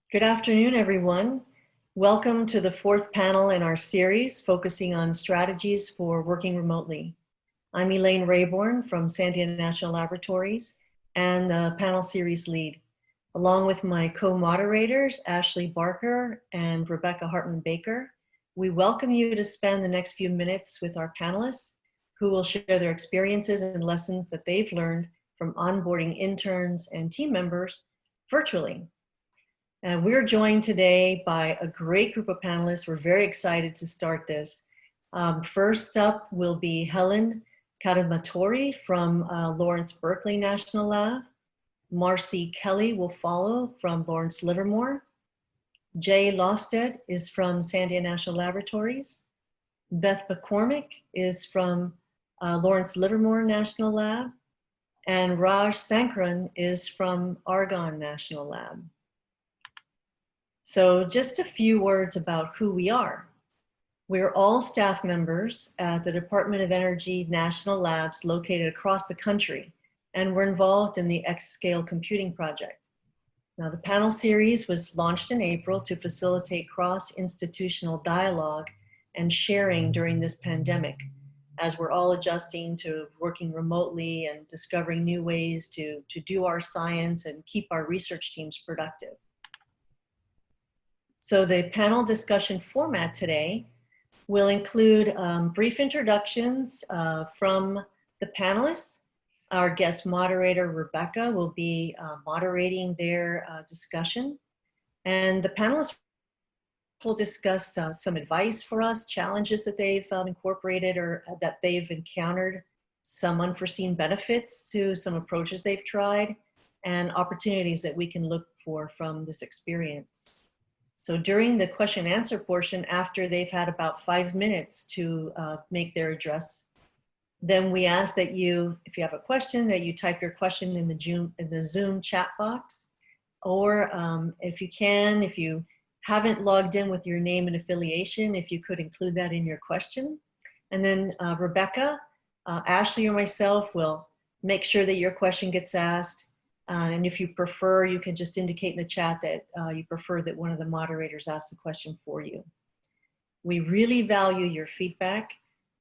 Good afternoon, everyone. Welcome to the fourth panel in our series focusing on strategies for working remotely. I'm Elaine Rayborn from Sandia National Laboratories and the panel series lead, along with my co-moderators, Ashley Barker and Rebecca Hartman-Baker. We welcome you to spend the next few minutes with our panelists who will share their experiences and lessons that they've learned from onboarding interns and team members virtually. And we're joined today by a great group of panelists. We're very excited to start this. First up will be Helen Kadamatori from Lawrence Berkeley National Lab. Marcy Kelly will follow from Lawrence Livermore. Jay Lofsted is from Sandia National Laboratories. Beth McCormick is from Lawrence Livermore National Lab. And Raj Sankran is from Argonne National Lab. So just a few words about who we are. We're all staff members at the Department of Energy National Labs located across the country, and we're involved in the X-Scale Computing Project. Now, the panel series was launched in April to facilitate cross-institutional dialogue and sharing during this pandemic, as we're all adjusting to working remotely and discovering new ways to do our science and keep our research teams productive. So the panel discussion format today will include brief introductions from the panelists. Our guest moderator, Rebecca, will be moderating their discussion. And the panelists will discuss some advice for us, challenges that they've incorporated or that they've encountered, some unforeseen benefits to some approaches they've tried, and opportunities that we can look for from this experience. So during the question and answer portion, after they've had about 5 minutes to make their address, then we ask that you, if you have a question, that you type your question in the Zoom chat box. Or if you haven't logged in with your name and affiliation, if you could include that in your question. And then Rebecca, Ashley, or myself will make sure that your question gets asked. And if you prefer, you can just indicate in the chat that you prefer that one of the moderators ask the question for you. We really value your feedback.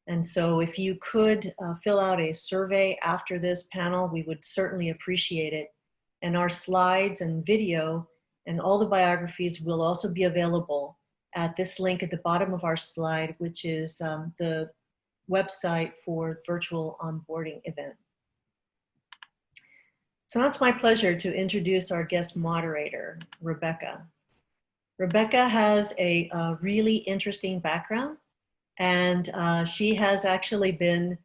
And so if you could fill out a survey after this panel, we would certainly appreciate it. And our slides and video and all the biographies will also be available at this link at the bottom of our slide, which is the website for virtual onboarding event. So now it's my pleasure to introduce our guest moderator, Rebecca. Rebecca has a really interesting background, and she has actually been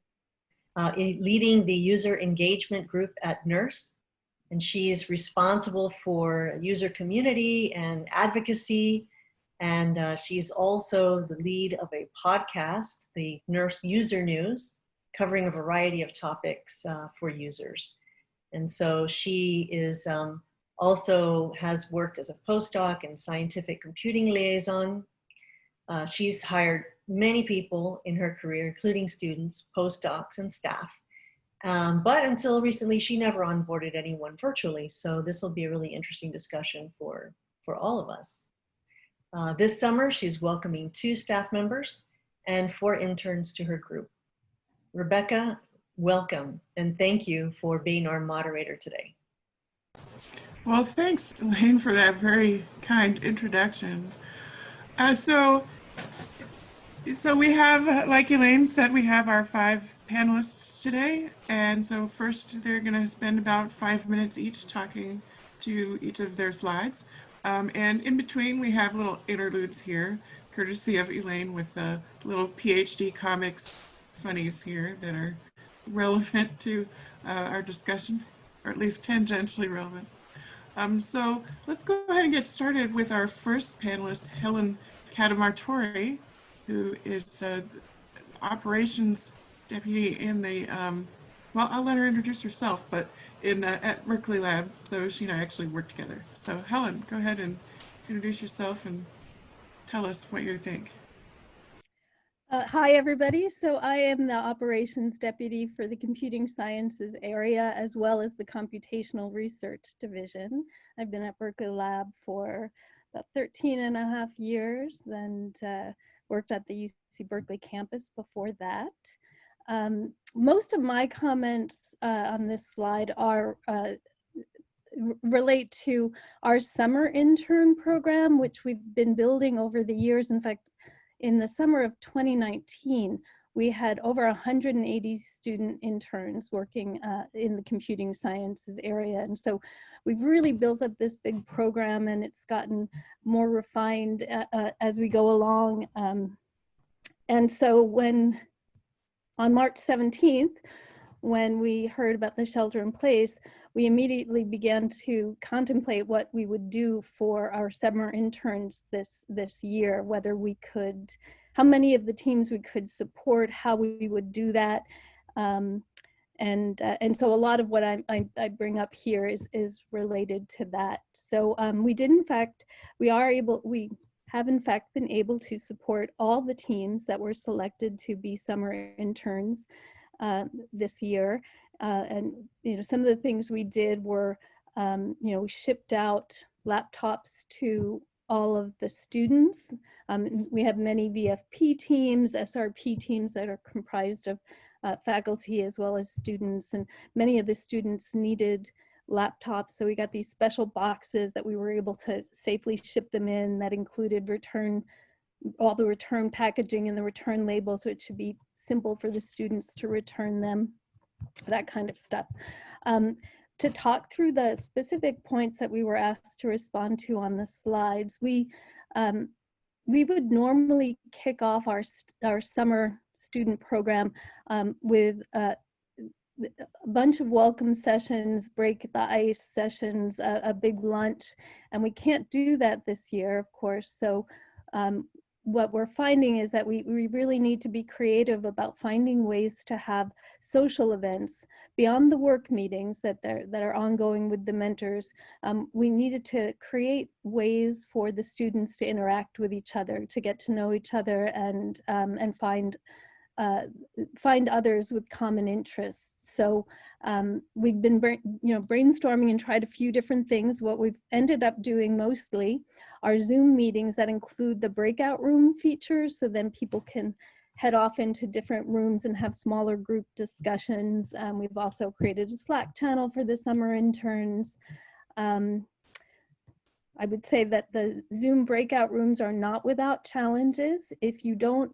leading the user engagement group at NERSE, and she's responsible for user community and advocacy, and she's also the lead of a podcast, the NERSE User News, covering a variety of topics for users. And so she is also has worked as a postdoc and scientific computing liaison. She's hired many people in her career, including students, postdocs, and staff. But until recently, she never onboarded anyone virtually. So this will be a really interesting discussion for all of us. This summer, she's welcoming 2 staff members and 4 interns to her group. Rebecca, welcome, and thank you for being our moderator today. Well, thanks, Elaine, for that very kind introduction. So we have, like Elaine said, we have our 5 panelists today. And so first, they're going to spend about 5 minutes each talking to each of their slides. And in between, we have little interludes here, courtesy of Elaine, with the little PhD comics funnies here that are relevant to our discussion, or at least tangentially relevant. So let's go ahead and get started with our first panelist, Helen Kadamatori, who is operations deputy in the, well, I'll let her introduce herself, but at Berkeley Lab, so she and I actually work together. So Helen, go ahead and introduce yourself and tell us what you think. Hi, everybody. So I am the operations deputy for the computing sciences area, as well as the computational research division. I've been at Berkeley Lab for about 13 and a half years and worked at the UC Berkeley campus before that. Most of my comments on this slide are relate to our summer intern program, which we've been building over the years. In fact, in the summer of 2019, we had over 180 student interns working in the computing sciences area. And so we've really built up this big program, and it's gotten more refined as we go along. And so on March 17th, when we heard about the shelter in place, we immediately began to contemplate what we would do for our summer interns this year, whether we could, how many of the teams we could support, how we would do that. And so a lot of what I bring up here is related to that. So we have in fact been able to support all the teams that were selected to be summer interns this year. And some of the things we did were, we shipped out laptops to all of the students. We have many VFP teams, SRP teams that are comprised of faculty as well as students, and many of the students needed laptops, so we got these special boxes that we were able to safely ship them in that included all the return packaging and the return labels, so it should be simple for the students to return them, that kind of stuff. To talk through the specific points that we were asked to respond to on the slides, we would normally kick off our summer student program with a bunch of welcome sessions, break the ice sessions, a big lunch, and we can't do that this year, of course. So what we're finding is that we really need to be creative about finding ways to have social events beyond the work meetings that are ongoing with the mentors. We needed to create ways for the students to interact with each other, to get to know each other, and find others with common interests. So we've been brainstorming and tried a few different things. What we've ended up doing mostly are Zoom meetings that include the breakout room features, so then people can head off into different rooms and have smaller group discussions. We've also created a Slack channel for the summer interns. I would say that the Zoom breakout rooms are not without challenges. If you don't,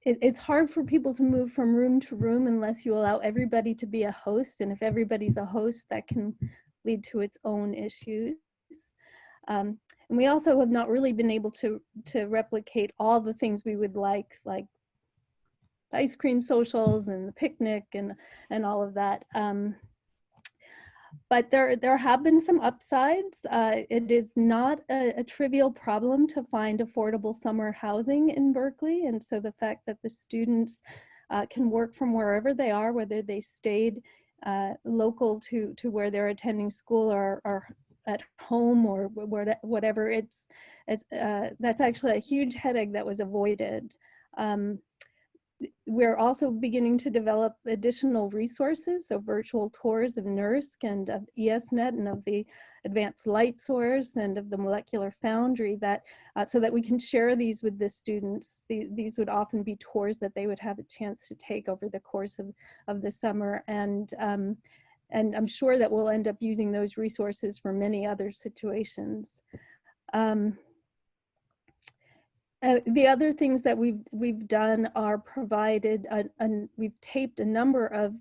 it's hard for people to move from room to room unless you allow everybody to be a host. And if everybody's a host, that can lead to its own issues. And we also have not really been able to replicate all the things we would like the ice cream socials and the picnic and all of that. But there have been some upsides. It is not a trivial problem to find affordable summer housing in Berkeley. And so the fact that the students can work from wherever they are, whether they stayed local to where they're attending school or at home or whatever, that's actually a huge headache that was avoided. We're also beginning to develop additional resources, so virtual tours of NERSC and of ESNet and of the Advanced Light Source and of the Molecular Foundry, that so that we can share these with the students. These would often be tours that they would have a chance to take over the course of the summer, and I'm sure that we'll end up using those resources for many other situations. The other things that we've done are provided, we've taped a number of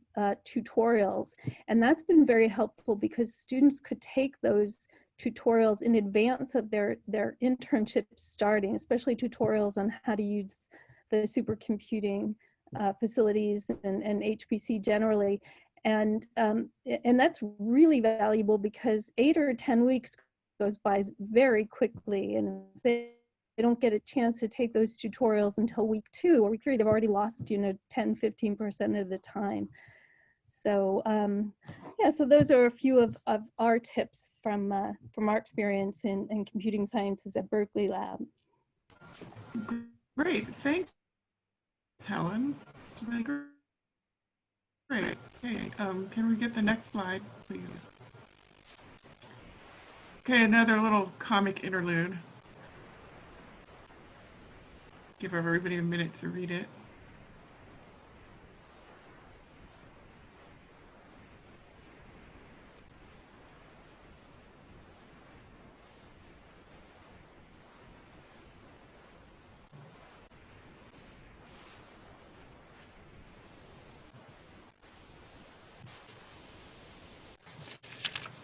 tutorials, and that's been very helpful because students could take those tutorials in advance of their internship starting, especially tutorials on how to use the supercomputing facilities and HPC generally. And that's really valuable because 8 or 10 weeks goes by very quickly, and they don't get a chance to take those tutorials until week 2 or week 3, they've already lost 10-15% of the time. So yeah, so those are a few of our tips from our experience in computing sciences at Berkeley Lab. Great, thanks. Helen. It's really great. Okay, can we get the next slide, please? Okay, another little comic interlude. Give everybody a minute to read it.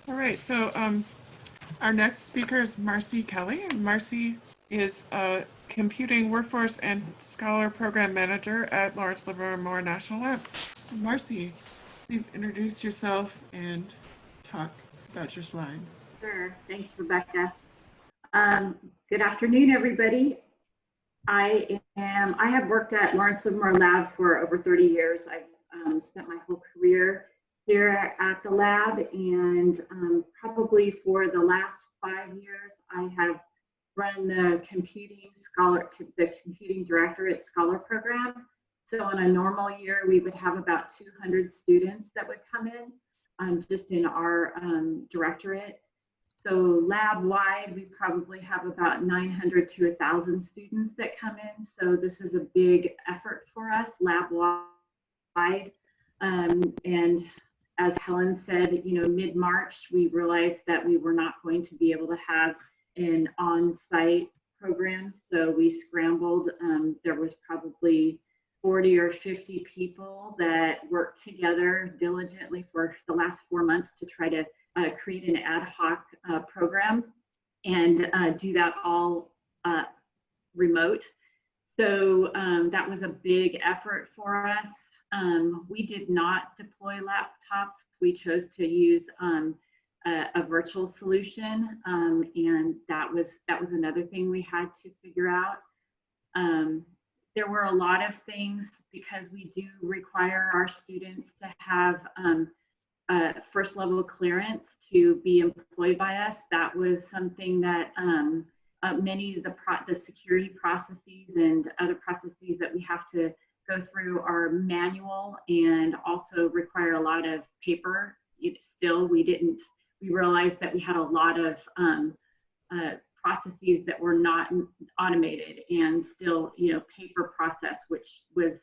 All right, so our next speaker is Marcy Kelly. And Marcy is a Computing Workforce and Scholar Program Manager at Lawrence Livermore National Lab. Marcy, please introduce yourself and talk about your slide. Sure. Thanks, Rebecca. Good afternoon, everybody. I have worked at Lawrence Livermore Lab for over 30 years. I've spent my whole career here at the lab, and probably for the last 5 years, I have run the computing directorate scholar program. So on a normal year, we would have about 200 students that would come in just in our directorate. So lab-wide, we probably have about 900 to 1,000 students that come in. So this is a big effort for us, lab-wide. And as Helen said, mid-March, we realized that we were not going to be able to have an on-site program. So we scrambled. There was probably 40 or 50 people that worked together diligently for the last 4 months to try to create an ad hoc program and do that all remote. So that was a big effort for us. We did not deploy laptops. We chose to use a virtual solution, and that was another thing we had to figure out. There were a lot of things because we do require our students to have first level clearance to be employed by us. That was something that many of the security processes and other processes that we have to go through are manual and also require a lot of paper. We realized that we had a lot of processes that were not automated and still, paper process, which was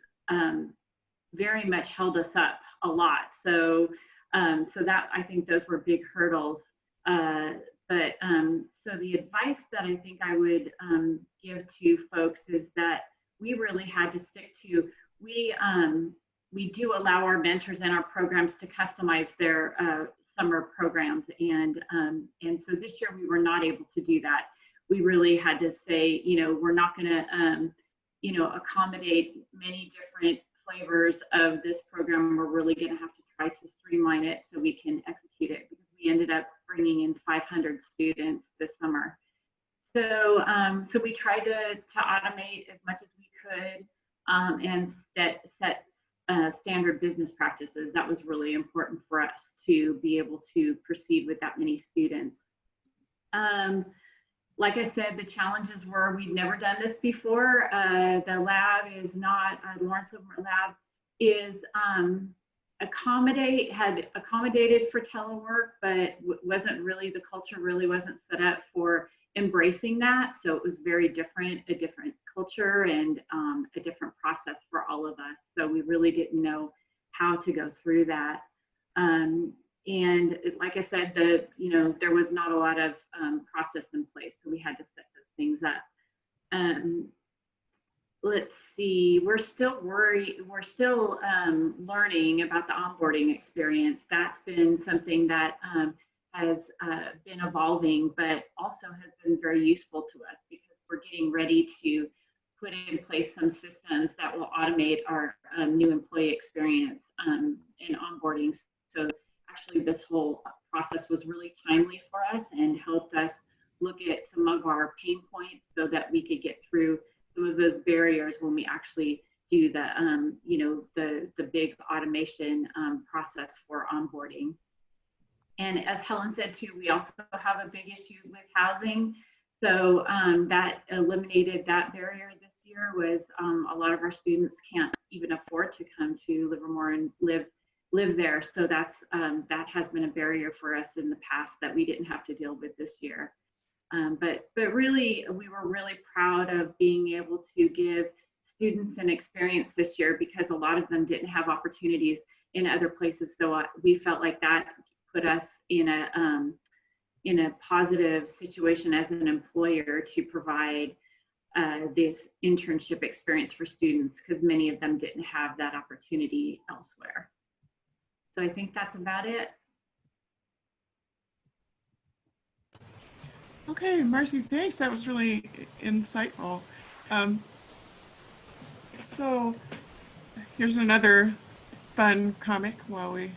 very much held us up a lot. So that, I think those were big hurdles. So the advice that I think I would give to folks is that we really had to stick to, we do allow our mentors and our programs to customize their summer programs. And so this year we were not able to do that. We really had to say, we're not gonna, accommodate many different flavors of this program. We're really gonna have to try to streamline it so we can execute it, because we ended up bringing in 500 students this summer. So, so we tried to automate as much as we could and set standard business practices. That was really important for us to be able to proceed with that many students. Like I said, the challenges were we'd never done this before. The lab is not, Lawrence Livermore Lab is had accommodated for telework, but wasn't really, the culture really wasn't set up for embracing that. So it was very different, a different culture and a different process for all of us. So we really didn't know how to go through that. And like I said, there was not a lot of process in place, so we had to set those things up. Let's see, we're still worried, we're still learning about the onboarding experience. That's been something that has been evolving, but also has been very useful to us because we're getting ready to put in place some systems that will automate our new employee experience in onboarding. So actually this whole process was really timely for us and helped us look at some of our pain points so that we could get through some of those barriers when we actually do the, the big automation process for onboarding. And as Helen said too, we also have a big issue with housing. So that eliminated that barrier this year. year was a lot of our students can't even afford to come to Livermore and live there. So that's that has been a barrier for us in the past that we didn't have to deal with this year. But really, we were really proud of being able to give students an experience this year because a lot of them didn't have opportunities in other places. So we felt like that put us in a positive situation as an employer to provide this internship experience for students because many of them didn't have that opportunity elsewhere. So I think that's about it. Okay, Marcy, thanks. That was really insightful. So here's another fun comic while we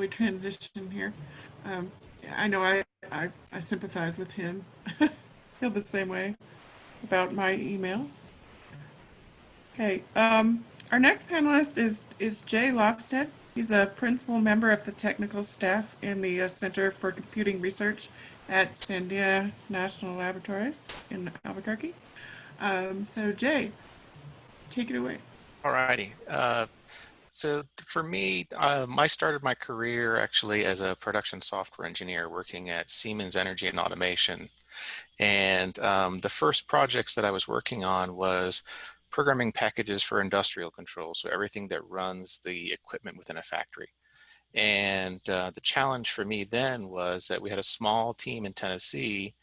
transition here. I know I sympathize with him. Feel the same way about my emails. Okay, our next panelist is Jay Lofstead. He's a principal member of the technical staff in the Center for Computing Research at Sandia National Laboratories in Albuquerque. So Jay, take it away. All righty. So for me, I started my career actually as a production software engineer working at Siemens Energy and Automation. And the first projects that I was working on was programming packages for industrial control. So everything that runs the equipment within a factory. And the challenge for me then was that we had a small team in Tennessee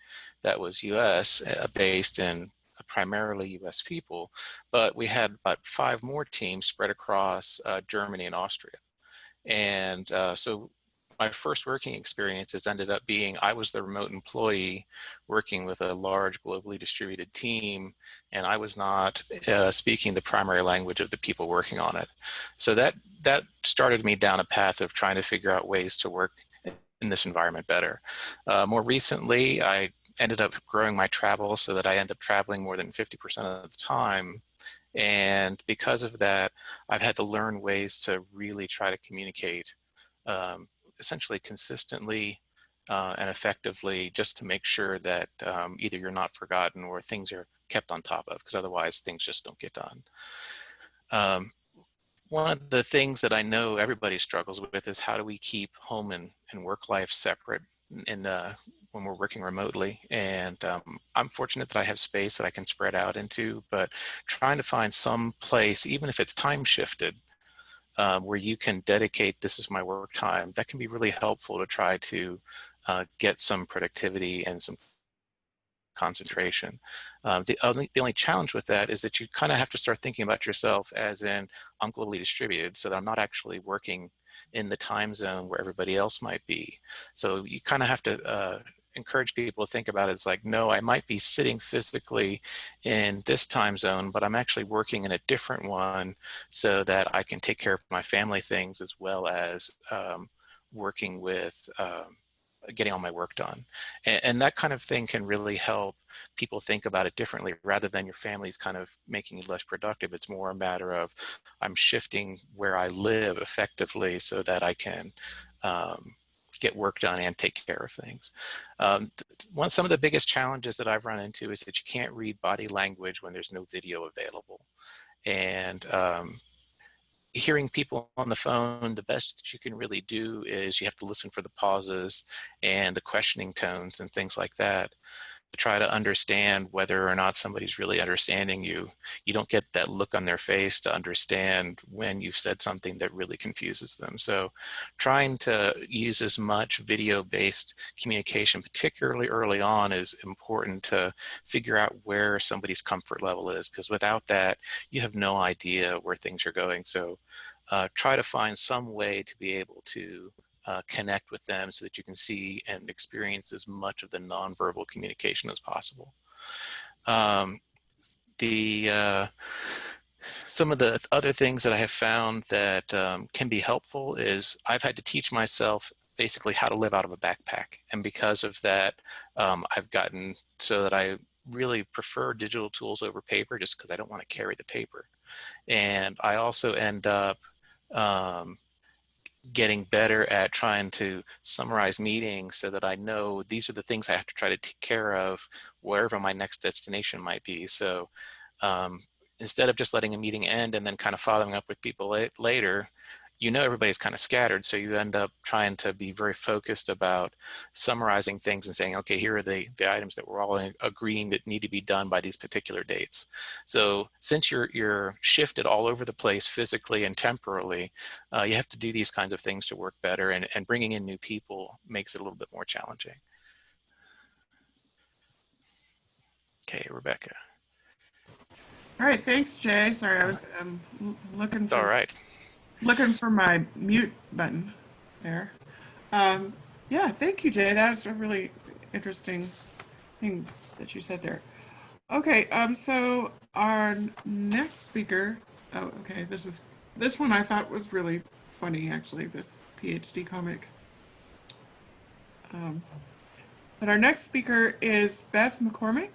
that was US based and primarily US people, but we had about 5 more teams spread across Germany and Austria. And so my first working experiences ended up being I was the remote employee working with a large globally distributed team, and I was not speaking the primary language of the people working on it. So that started me down a path of trying to figure out ways to work in this environment better. More recently, I ended up growing my travel so that I end up traveling more than 50% of the time. And because of that, I've had to learn ways to really try to communicate essentially consistently and effectively, just to make sure that either you're not forgotten or things are kept on top of, because otherwise things just don't get done. One of the things that I know everybody struggles with is how do we keep home and work life separate when we're working remotely. And I'm fortunate that I have space that I can spread out into, but trying to find some place, even if it's time shifted, where you can dedicate, this is my work time, that can be really helpful to try to get some productivity and some concentration. The only challenge with that is that you kind of have to start thinking about yourself as in I'm globally distributed, so that I'm not actually working in the time zone where everybody else might be. So you kind of have to encourage people to think about it as like, no, I might be sitting physically in this time zone, but I'm actually working in a different one so that I can take care of my family things as well as working with getting all my work done. And that kind of thing can really help people think about it differently rather than your family's kind of making you less productive. It's more a matter of I'm shifting where I live effectively so that I can get work done and take care of things. Some of the biggest challenges that I've run into is that you can't read body language when there's no video available. And hearing people on the phone, the best that you can really do is you have to listen for the pauses and the questioning tones and things like that to try to understand whether or not somebody's really understanding you. You don't get that look on their face to understand when you've said something that really confuses them. So trying to use as much video-based communication, particularly early on, is important to figure out where somebody's comfort level is, because without that, you have no idea where things are going. So try to find some way to be able to connect with them so that you can see and experience as much of the nonverbal communication as possible. Some of the other things that I have found that can be helpful is I've had to teach myself basically how to live out of a backpack. And because of that, I've gotten so that I really prefer digital tools over paper just because I don't want to carry the paper. And I also end up getting better at trying to summarize meetings so that I know these are the things I have to try to take care of wherever my next destination might be. So instead of just letting a meeting end and then kind of following up with people later, you know, everybody's kind of scattered. So you end up trying to be very focused about summarizing things and saying, okay, here are the items that we're all agreeing that need to be done by these particular dates. So since you're shifted all over the place physically and temporally, you have to do these kinds of things to work better, and bringing in new people makes it a little bit more challenging. Okay, Rebecca. All right, thanks, Jay. Sorry, I was looking It's all right. Looking for my mute button there. Yeah, thank you, Jay. That was a really interesting thing that you said there. Okay, so our next speaker, oh, okay, this one I thought was really funny, actually, this PhD comic. But our next speaker is Beth McCormick.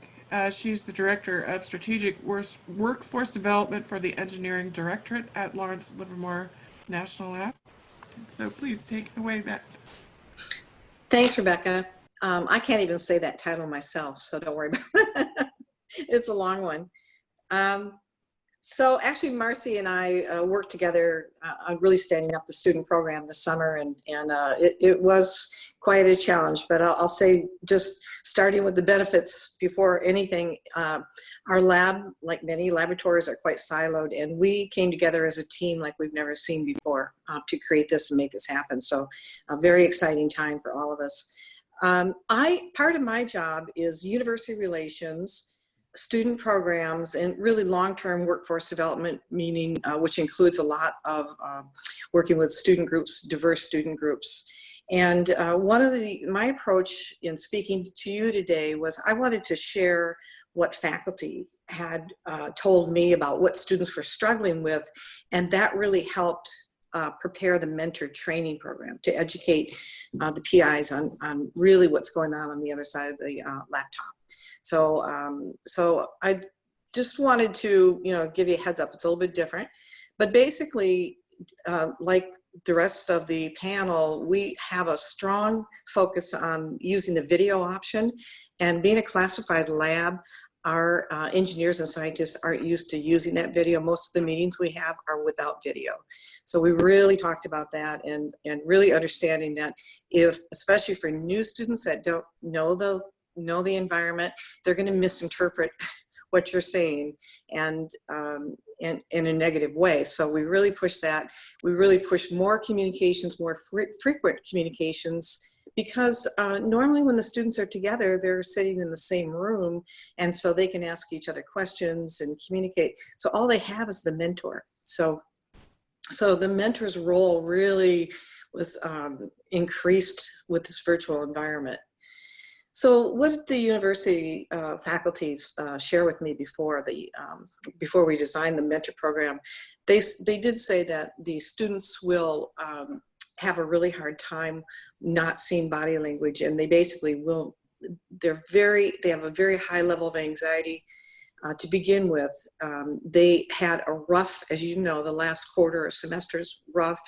She's the Director of Strategic Workforce Development for the Engineering Directorate at Lawrence Livermore National Lab. So please take it away, Beth. Thanks, Rebecca. I can't even say that title myself, so don't worry about it. It's a long one. So actually, Marcy and I worked together on really standing up the student program this summer, and it was quite a challenge. But I'll say, just starting with the benefits before anything, our lab, like many laboratories, are quite siloed, and we came together as a team like we've never seen before to create this and make this happen. So a very exciting time for all of us. Part of my job is university relations, student programs, and really long-term workforce development, meaning which includes a lot of working with student groups, diverse student groups. And my approach in speaking to you today was I wanted to share what faculty had told me about what students were struggling with, and that really helped prepare the mentor training program to educate the PIs on really what's going on the other side of the laptop. So I just wanted to, give you a heads up. It's a little bit different, but basically, like the rest of the panel, we have a strong focus on using the video option, and being a classified lab, our engineers and scientists aren't used to using that video. Most of the meetings we have are without video. So we really talked about that, and really understanding that especially for new students that don't know the environment, they're going to misinterpret what you're saying and in a negative way. So we really push that. We really push more communications, more frequent communications, because normally when the students are together, they're sitting in the same room, and so they can ask each other questions and communicate. So all they have is the mentor. So the mentor's role really was increased with this virtual environment. So what did the university faculties share with me before we designed the mentor program? They did say that the students will have a really hard time not seeing body language, and they basically they have a very high level of anxiety. To begin with, they had a rough, as you know, the last quarter of semester is rough.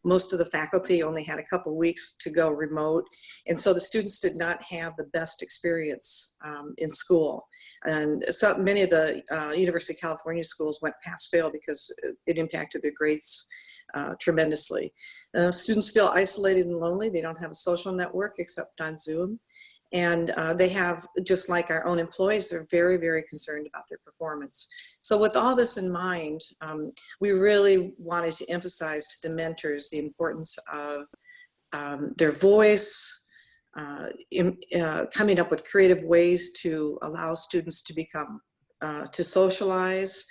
Most of the faculty only had a couple weeks to go remote. And so the students did not have the best experience in school. And so many of the University of California schools went pass fail because it impacted their grades tremendously. Students feel isolated and lonely. They don't have a social network except on Zoom. And they have, just like our own employees, they're very, very concerned about their performance. So with all this in mind, we really wanted to emphasize to the mentors the importance of their voice, coming up with creative ways to allow students to to socialize,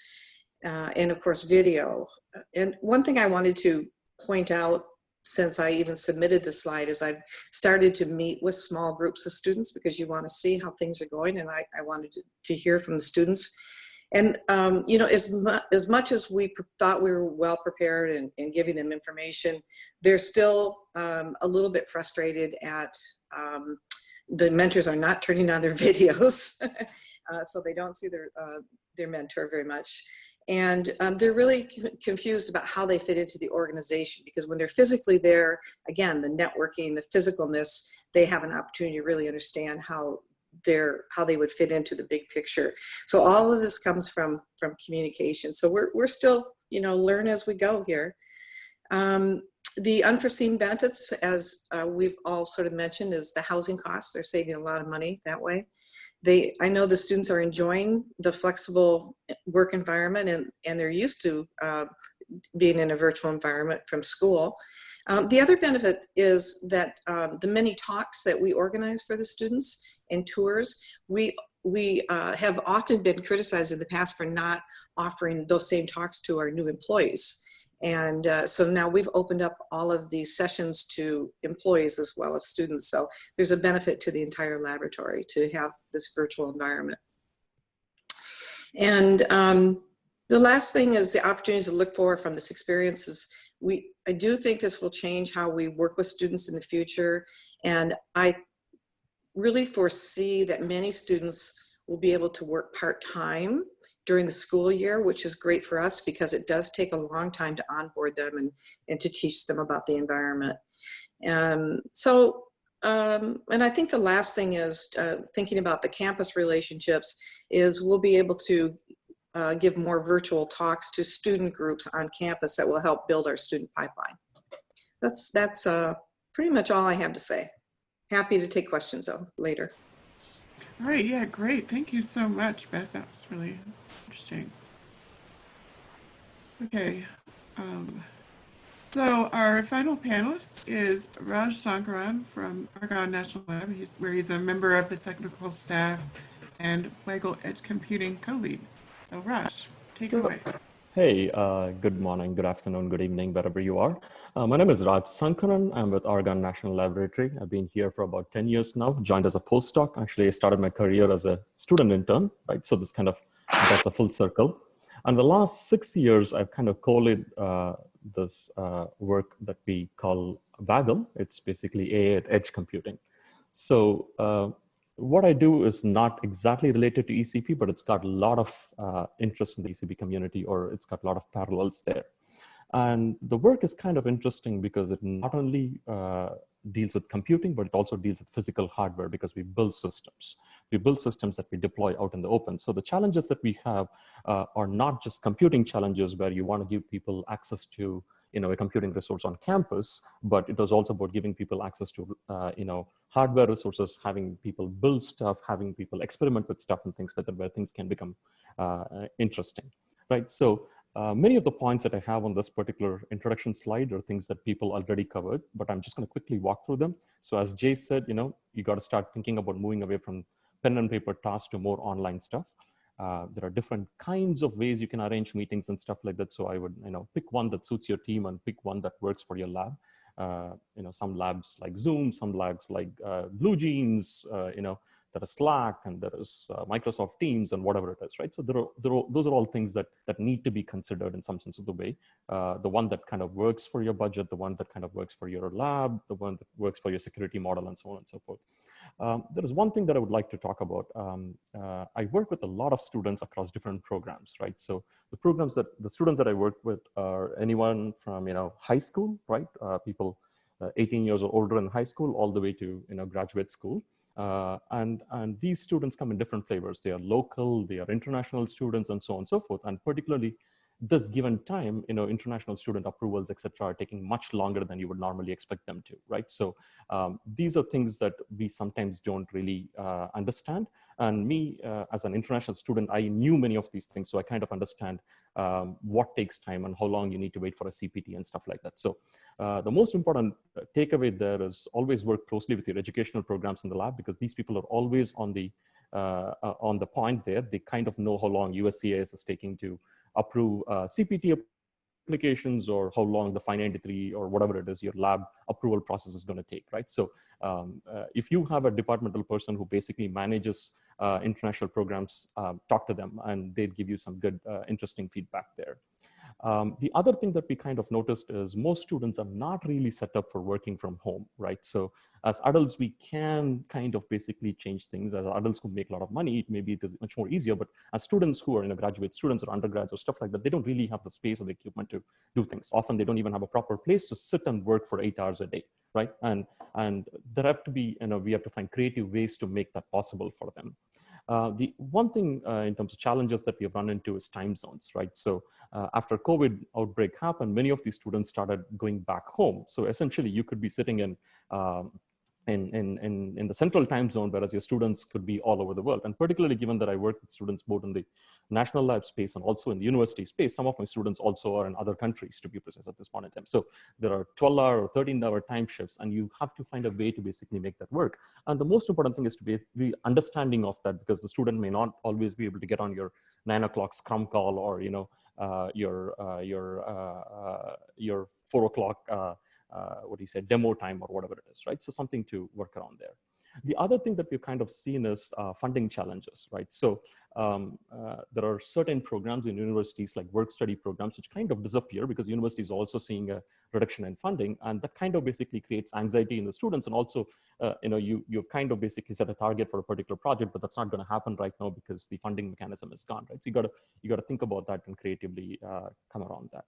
and of course, video. And one thing I wanted to point out, since I even submitted this slide, is I've started to meet with small groups of students, because you want to see how things are going, and I wanted to hear from the students. And as much as we thought we were well prepared in giving them information, they're still a little bit frustrated at the mentors are not turning on their videos, so they don't see their mentor very much. And they're really confused about how they fit into the organization, because when they're physically there, again, the networking, the physicalness, they have an opportunity to really understand how they would fit into the big picture. So all of this comes from communication. So we're still, learn as we go here. The unforeseen benefits, as we've all sort of mentioned, is the housing costs. They're saving a lot of money that way. I know the students are enjoying the flexible work environment, and they're used to being in a virtual environment from school. The other benefit is that the many talks that we organize for the students and tours, we have often been criticized in the past for not offering those same talks to our new employees. And so now we've opened up all of these sessions to employees as well as students. So there's a benefit to the entire laboratory to have this virtual environment. And the last thing is the opportunities to look for from this experience is I do think this will change how we work with students in the future. And I really foresee that many students will be able to work part-time during the school year, which is great for us because it does take a long time to onboard them and to teach them about the environment. And I think the last thing is thinking about the campus relationships is we'll be able to give more virtual talks to student groups on campus that will help build our student pipeline. That's pretty much all I have to say. Happy to take questions though later. All right, yeah, great. Thank you so much, Beth. That was really interesting. Okay, so our final panelist is Raj Sankaran from Argonne National Lab, where he's a member of the technical staff and Weigel Edge Computing co-lead. So Raj, take it away. Hey, good morning, good afternoon, good evening, wherever you are. My name is Raj Sankaran. I'm with Argonne National Laboratory. I've been here for about 10 years now, joined as a postdoc. Actually, I started my career as a student intern, right? So this kind of does the full circle. And the last 6 years, I've kind of co-led this work that we call Waggle. It's basically AI at edge computing. So what I do is not exactly related to ECP, but it's got a lot of interest in the ECP community, or it's got a lot of parallels there. And the work is kind of interesting because it not only deals with computing, but it also deals with physical hardware because we build systems. We build systems that we deploy out in the open. So the challenges that we have are not just computing challenges where you want to give people access to a computing resource on campus, but it was also about giving people access to hardware resources, having people build stuff, having people experiment with stuff and things like that, where things can become interesting, right? So many of the points that I have on this particular introduction slide are things that people already covered, but I'm just going to quickly walk through them. So as Jay said, you got to start thinking about moving away from pen and paper tasks to more online stuff. There are different kinds of ways you can arrange meetings and stuff like that. So I would, pick one that suits your team and pick one that works for your lab. Some labs like Zoom, some labs like Blue Jeans, there is Slack, and there is Microsoft Teams and whatever it is, right? So those are all things that need to be considered in some sense of the way. The one that kind of works for your budget, the one that kind of works for your lab, the one that works for your security model, and so on and so forth. There is one thing that I would like to talk about. I work with a lot of students across different programs, right? So the students that I work with are anyone from high school, right? People 18 years or older in high school, all the way to graduate school. And these students come in different flavors. They are local, they are international students, and so on and so forth. And particularly this given time, international student approvals, et cetera, are taking much longer than you would normally expect them to, right? So these are things that we sometimes don't really understand. And me, as an international student, I knew many of these things. So I kind of understand what takes time and how long you need to wait for a CPT and stuff like that. So the most important takeaway there is always work closely with your educational programs in the lab, because these people are always on the point there. They kind of know how long USCIS is taking to approve CPT applications, or how long the 593 or whatever it is your lab approval process is going to take, right? So if you have a departmental person who basically manages international programs, talk to them and they'd give you some good, interesting feedback there. The other thing that we kind of noticed is most students are not really set up for working from home, right? So as adults, we can kind of basically change things. As adults who make a lot of money, maybe it is much more easier, but as students who are graduate students or undergrads or stuff like that, they don't really have the space or the equipment to do things. Often they don't even have a proper place to sit and work for 8 hours a day, right? And there have to be, we have to find creative ways to make that possible for them. The one thing in terms of challenges that we have run into is time zones, right? So after COVID outbreak happened, many of these students started going back home. So essentially you could be sitting in the central time zone, whereas your students could be all over the world. And particularly given that I work with students both in the national lab space and also in the university space, some of my students also are in other countries, to be precise, at this point in time. So there are 12-hour or 13-hour time shifts, and you have to find a way to basically make that work. And the most important thing is to be understanding of that, because the student may not always be able to get on your 9 o'clock scrum call or your 4 o'clock demo time or whatever it is, right? So something to work around there. The other thing that we've kind of seen is funding challenges, right? So there are certain programs in universities like work study programs, which kind of disappear because universities are also seeing a reduction in funding. And that kind of basically creates anxiety in the students. And also, you've kind of basically set a target for a particular project, but that's not going to happen right now because the funding mechanism is gone, right? So you got to think about that and creatively come around that.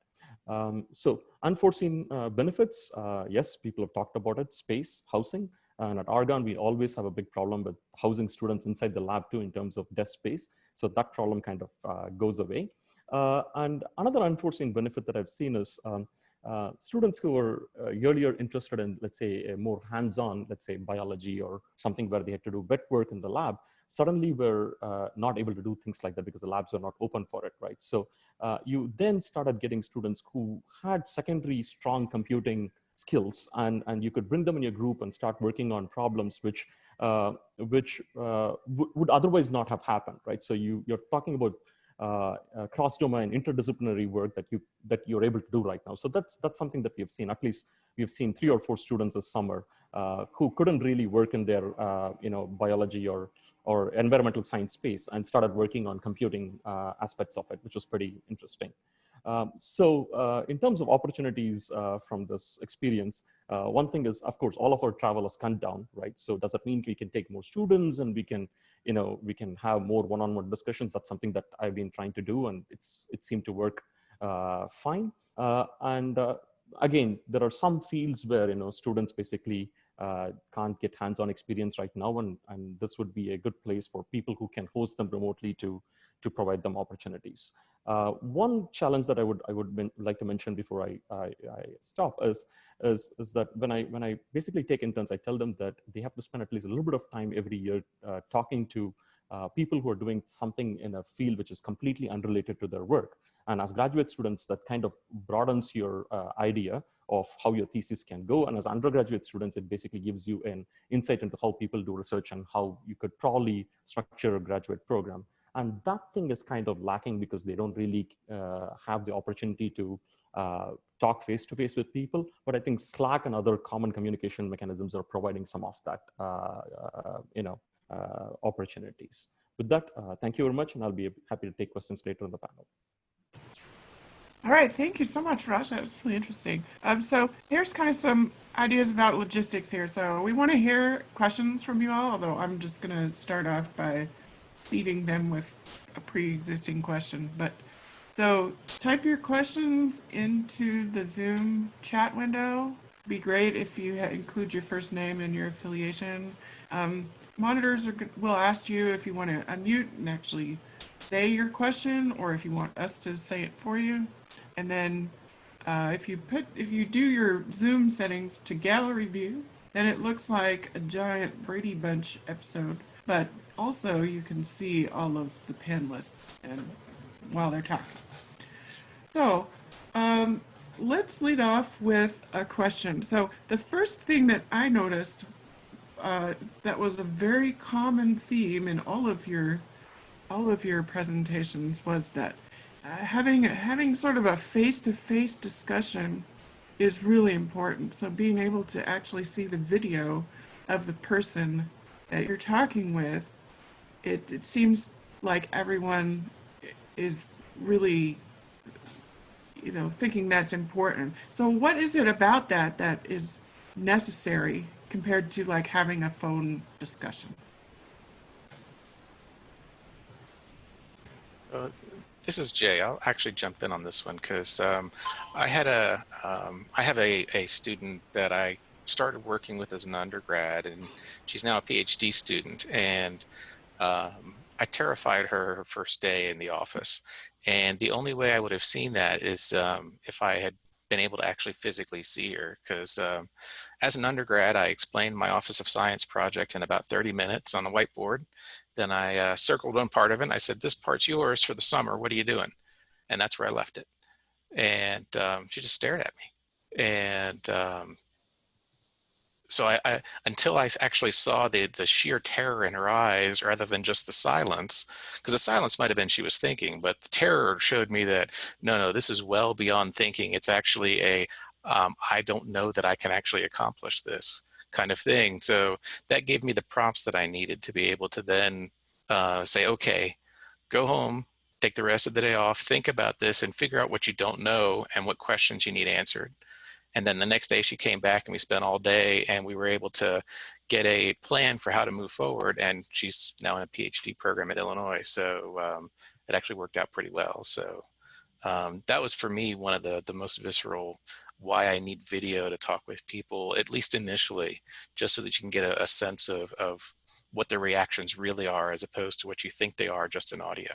So unforeseen benefits, yes, people have talked about it, space, housing. And at Argonne, we always have a big problem with housing students inside the lab too in terms of desk space. So that problem kind of goes away. And another unforeseen benefit that I've seen is students who were earlier interested in, let's say, a more hands-on, let's say, biology or something where they had to do wet work in the lab, suddenly were not able to do things like that because the labs were not open for it, right? So you then started getting students who had secondary strong computing skills, and you could bring them in your group and start working on problems which would otherwise not have happened, right? So you're talking about cross-domain, interdisciplinary work that you're able to do right now. So that's something that we have seen. At least we've seen 3 or 4 students this summer who couldn't really work in their biology or environmental science space and started working on computing aspects of it, which was pretty interesting. So in terms of opportunities from this experience, one thing is, of course, all of our travel is cut down, right? So does that mean we can take more students and we can have more one-on-one discussions? That's something that I've been trying to do, and it seemed to work fine. Again, there are some fields where students basically can't get hands-on experience right now, and this would be a good place for people who can host them remotely to provide them opportunities. One challenge that I would like to mention before I stop is that when I basically take interns, I tell them that they have to spend at least a little bit of time every year talking to people who are doing something in a field which is completely unrelated to their work. And as graduate students, that kind of broadens your idea of how your thesis can go. And as undergraduate students, it basically gives you an insight into how people do research and how you could probably structure a graduate program. And that thing is kind of lacking because they don't really have the opportunity to talk face-to-face with people. But I think Slack and other common communication mechanisms are providing some of that, opportunities. With that, thank you very much, and I'll be happy to take questions later in the panel. All right, thank you so much, Raj. That was really interesting. So here's kind of some ideas about logistics here. So we want to hear questions from you all, although I'm just going to start off by seeding them with a pre-existing question. But so type your questions into the Zoom chat window. It'd be great if you include your first name and your affiliation. Monitors will ask you if you want to unmute and actually say your question, or if you want us to say it for you. And then if you do your Zoom settings to gallery view, then it looks like a giant Brady Bunch episode. But also you can see all of the panelists and while they're talking. So let's lead off with a question. So the first thing that I noticed that was a very common theme in all of your presentations was that having sort of a face-to-face discussion is really important. So being able to actually see the video of the person that you're talking with, it seems like everyone is really you know, thinking that's important. So what is it about that that is necessary compared to like having a phone discussion? This is Jay. I'll actually jump in on this one because I have a student that I started working with as an undergrad, and she's now a PhD student. And I terrified her first day in the office. And the only way I would have seen that is if I had been able to actually physically see her. Because as an undergrad, I explained my Office of Science project in about 30 minutes on a whiteboard. Then I circled one part of it and I said, this part's yours for the summer. What are you doing? And that's where I left it. And she just stared at me. And so I until I actually saw the sheer terror in her eyes rather than just the silence, because the silence might have been she was thinking, but the terror showed me that, no, this is well beyond thinking. It's actually I don't know that I can actually accomplish this kind of thing. So that gave me the prompts that I needed to be able to then say, okay, go home, take the rest of the day off, think about this and figure out what you don't know and what questions you need answered. And then the next day she came back and we spent all day and we were able to get a plan for how to move forward. And she's now in a PhD program at Illinois. So it actually worked out pretty well. So that was for me one of the most visceral why I need video to talk with people, at least initially, just so that you can get a sense of what their reactions really are as opposed to what you think they are just in audio.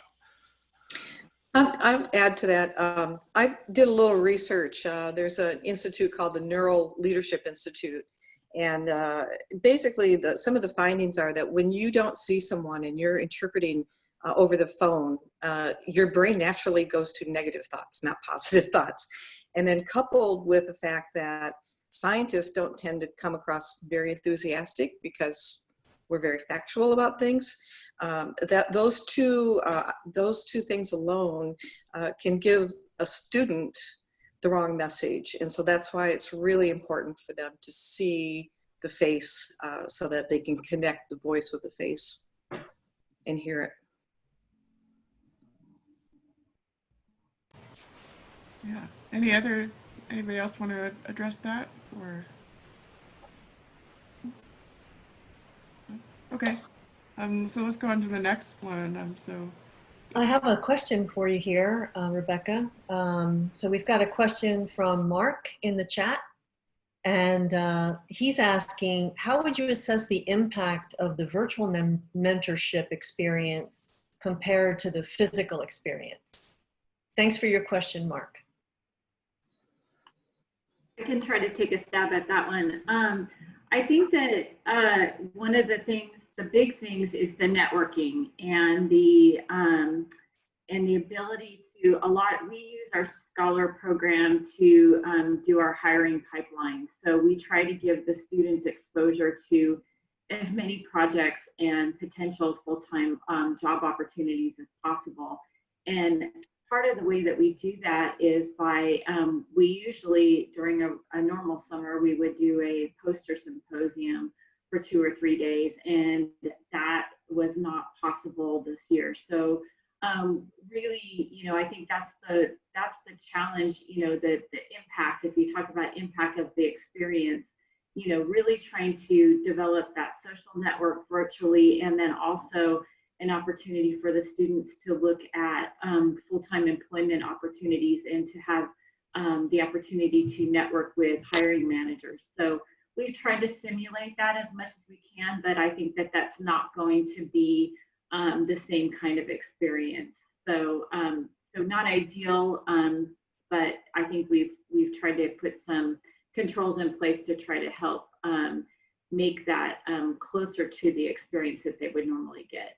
I would add to that. I did a little research. There's an institute called the Neural Leadership Institute. And basically, some of the findings are that when you don't see someone and you're interpreting over the phone, your brain naturally goes to negative thoughts, not positive thoughts. And then coupled with the fact that scientists don't tend to come across very enthusiastic because we're very factual about things, that those two things alone can give a student the wrong message. And so that's why it's really important for them to see the face so that they can connect the voice with the face and hear it. Yeah. Anybody else want to address that? Or okay. So let's go on to the next one. I have a question for you here, Rebecca. So we've got a question from Mark in the chat, and he's asking, how would you assess the impact of the virtual mentorship experience compared to the physical experience? Thanks for your question, Mark. I can try to take a stab at that one. I think that one of the big things is the networking and the ability to we use our scholar program to do our hiring pipeline. So we try to give the students exposure to as many projects and potential full-time job opportunities as possible. And part of the way that we do that is by, we usually, during a normal summer, we would do a poster symposium for 2 or 3 days, and that was not possible this year. So really, I think that's the challenge, the impact, if you talk about impact of the experience, really trying to develop that social network virtually, and then also an opportunity for the students to look at full-time employment opportunities and to have the opportunity to network with hiring managers. So we've tried to simulate that as much as we can, but I think that that's not going to be the same kind of experience. So, so not ideal, but I think we've tried to put some controls in place to try to help make that closer to the experience that they would normally get.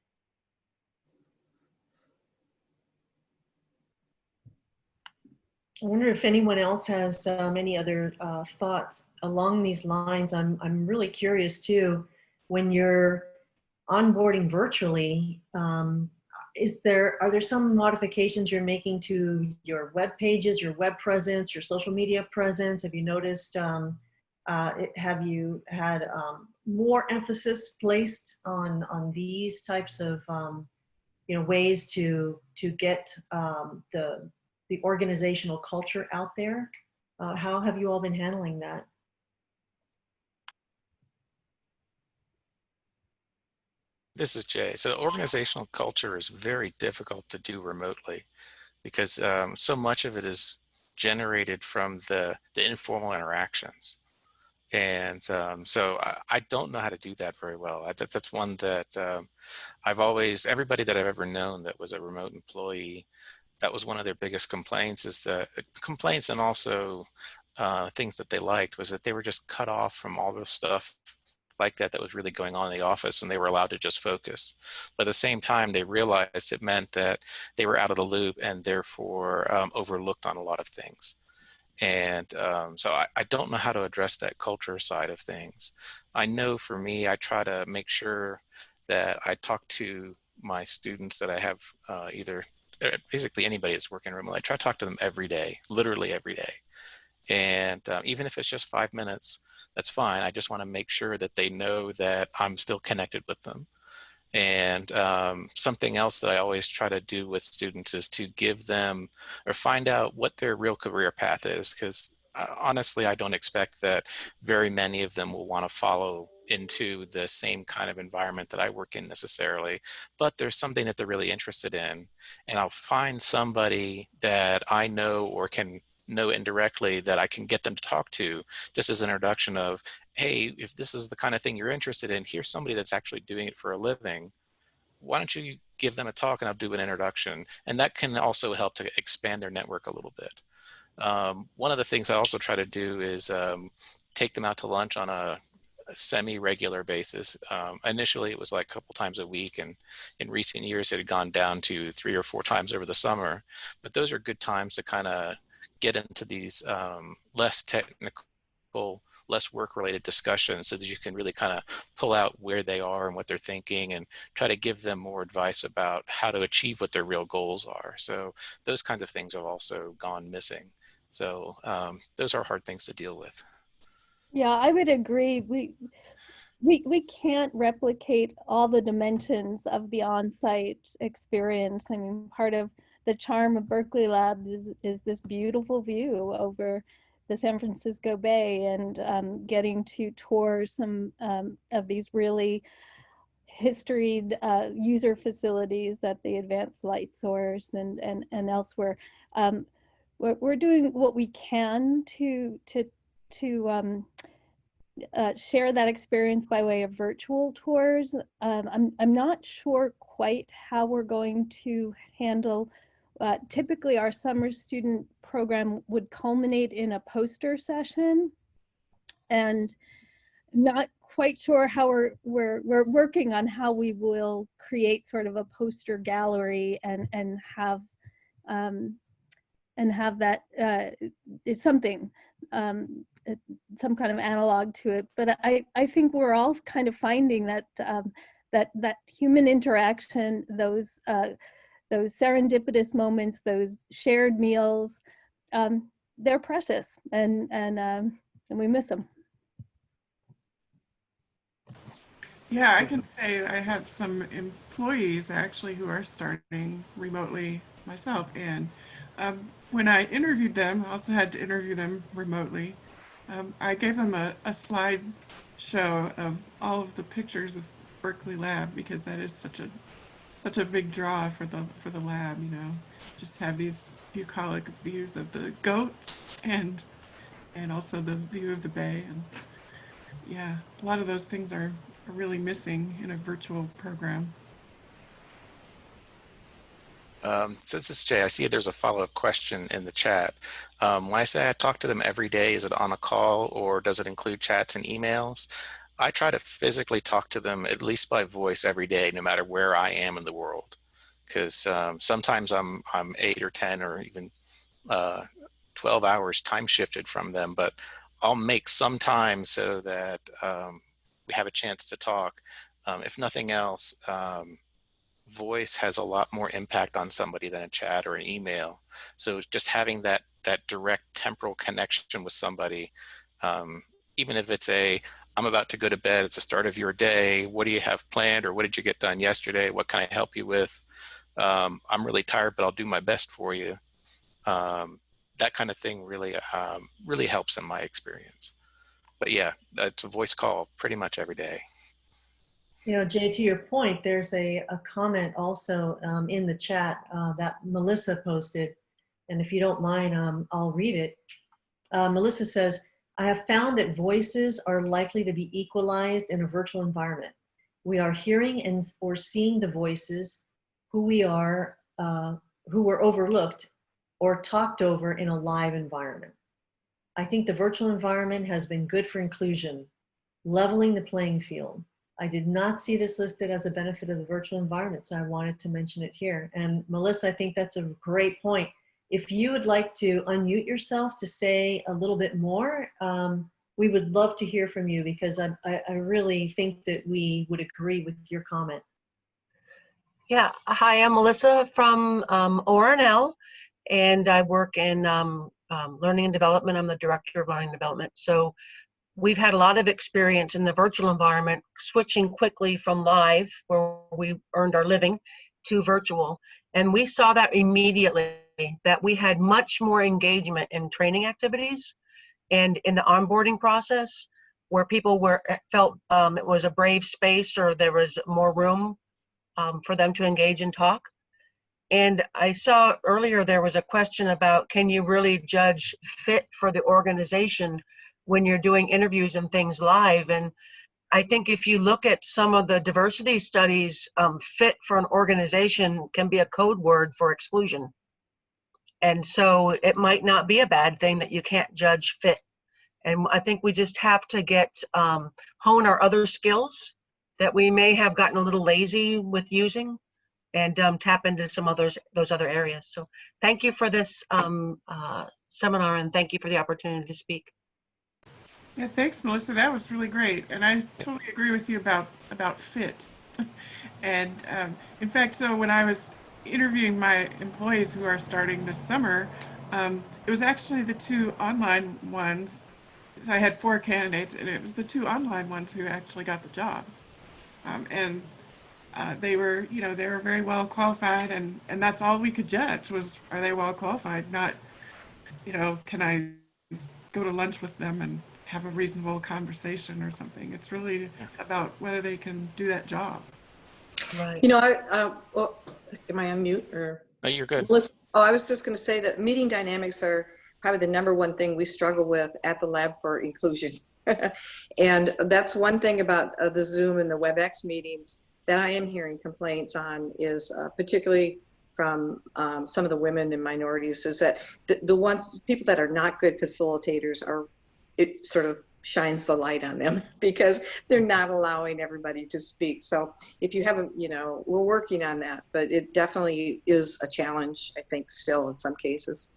I wonder if anyone else has any other thoughts along these lines. I'm really curious too, when you're onboarding virtually, are there some modifications you're making to your web pages, your web presence, your social media presence? Have you noticed, have you had more emphasis placed on these types of ways to get the organizational culture out there. How have you all been handling that? This is Jay. So the organizational culture is very difficult to do remotely because so much of it is generated from the informal interactions. And so I don't know how to do that very well. That's one that I've always, everybody that I've ever known that was a remote employee, that was one of their biggest complaints, is the complaints, and also things that they liked, was that they were just cut off from all the stuff like that was really going on in the office, and they were allowed to just focus. But at the same time, they realized it meant that they were out of the loop and therefore overlooked on a lot of things. And so I don't know how to address that culture side of things. I know for me, I try to make sure that I talk to my students that I have basically anybody that's working remotely. I try to talk to them every day, literally every day. And even if it's just 5 minutes, that's fine. I just want to make sure that they know that I'm still connected with them. And something else that I always try to do with students is to give them, or find out what their real career path is, because honestly, I don't expect that very many of them will want to follow into the same kind of environment that I work in necessarily, but there's something that they're really interested in. And I'll find somebody that I know or can know indirectly that I can get them to talk to, just as an introduction of, hey, if this is the kind of thing you're interested in, here's somebody that's actually doing it for a living. Why don't you give them a talk and I'll do an introduction? And that can also help to expand their network a little bit. One of the things I also try to do is take them out to lunch on a semi-regular basis. Initially, it was like a couple times a week, and in recent years, it had gone down to 3 or 4 times over the summer. But those are good times to kind of get into these less technical, less work-related discussions, so that you can really kind of pull out where they are and what they're thinking, and try to give them more advice about how to achieve what their real goals are. So those kinds of things have also gone missing. So those are hard things to deal with. Yeah, I would agree. We can't replicate all the dimensions of the on-site experience. I mean, part of the charm of Berkeley Labs is this beautiful view over the San Francisco Bay, and getting to tour some of these really historied user facilities at the Advanced Light Source and elsewhere. We're doing what we can to share that experience by way of virtual tours. I'm not sure quite how we're going to handle. Typically, our summer student program would culminate in a poster session, and not quite sure how we're working on how we will create sort of a poster gallery and have that is something. Some kind of analog to it, but I think we're all kind of finding that that human interaction, those serendipitous moments, those shared meals, they're precious, and we miss them. Yeah, I can say I have some employees actually who are starting remotely myself, and when I interviewed them, I also had to interview them remotely. I gave them a slide show of all of the pictures of Berkeley Lab, because that is such a big draw for the lab. You know, just have these bucolic views of the goats and also the view of the bay, and yeah, a lot of those things are really missing in a virtual program. So this is Jay. I see there's a follow-up question in the chat. When I say I talk to them every day, is it on a call or does it include chats and emails? I try to physically talk to them at least by voice every day, no matter where I am in the world. Because sometimes I'm 8 or 10 or even 12 hours time shifted from them, but I'll make some time so that we have a chance to talk. If nothing else, voice has a lot more impact on somebody than a chat or an email. So just having that direct temporal connection with somebody, even if it's I'm about to go to bed, it's the start of your day, what do you have planned, or what did you get done yesterday, what can I help you with? I'm really tired, but I'll do my best for you. That kind of thing really, really helps in my experience. But yeah, it's a voice call pretty much every day. You know, Jay, to your point, there's a comment also in the chat that Melissa posted. And if you don't mind, I'll read it. Melissa says, I have found that voices are likely to be equalized in a virtual environment. We are hearing and or seeing the voices who were overlooked or talked over in a live environment. I think the virtual environment has been good for inclusion, leveling the playing field. I did not see this listed as a benefit of the virtual environment, so I wanted to mention it here. And Melissa, I think that's a great point. If you would like to unmute yourself to say a little bit more, we would love to hear from you, because I really think that we would agree with your comment. Yeah, hi, I'm Melissa from ORNL, and I work in learning and development. I'm the director of learning and development. So we've had a lot of experience in the virtual environment, switching quickly from live, where we earned our living, to virtual. And we saw that immediately, that we had much more engagement in training activities and in the onboarding process, where people felt it was a brave space, or there was more room for them to engage and talk. And I saw earlier there was a question about, can you really judge fit for the organization when you're doing interviews and things live? And I think if you look at some of the diversity studies, fit for an organization can be a code word for exclusion. And so it might not be a bad thing that you can't judge fit. And I think we just have to hone our other skills that we may have gotten a little lazy with using, and tap into those other areas. So thank you for this seminar, and thank you for the opportunity to speak. Yeah, thanks, Melissa. That was really great. And I totally agree with you about fit. And in fact, so when I was interviewing my employees who are starting this summer, it was actually the two online ones. So I had 4 candidates, and it was the 2 online ones who actually got the job. They were, they were very well qualified, and that's all we could judge was, are they well qualified? Not, can I go to lunch with them and have a reasonable conversation or something. It's really about whether they can do that job. Right. Well, am I on mute or? No, you're good. I was just going to say that meeting dynamics are probably the #1 thing we struggle with at the lab for inclusion. And that's one thing about the Zoom and the WebEx meetings that I am hearing complaints on, is particularly from some of the women and minorities, is that the people that are not good facilitators it sort of shines the light on them because they're not allowing everybody to speak. So if you haven't, we're working on that, but it definitely is a challenge, I think, still in some cases.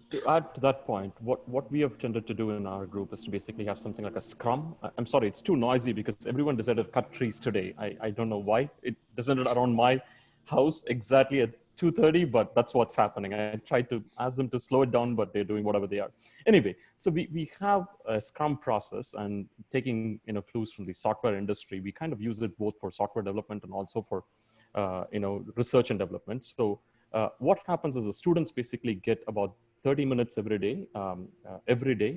To add to that point, what we have tended to do in our group is to basically have something like a scrum. I'm sorry, it's too noisy because everyone decided to cut trees today. I don't know why. It doesn't around my house exactly at 2:30, but that's what's happening. I tried to ask them to slow it down, but they're doing whatever they are. Anyway, so we have a scrum process, and taking clues from the software industry, we kind of use it both for software development and also for research and development. So what happens is the students basically get about 30 minutes every day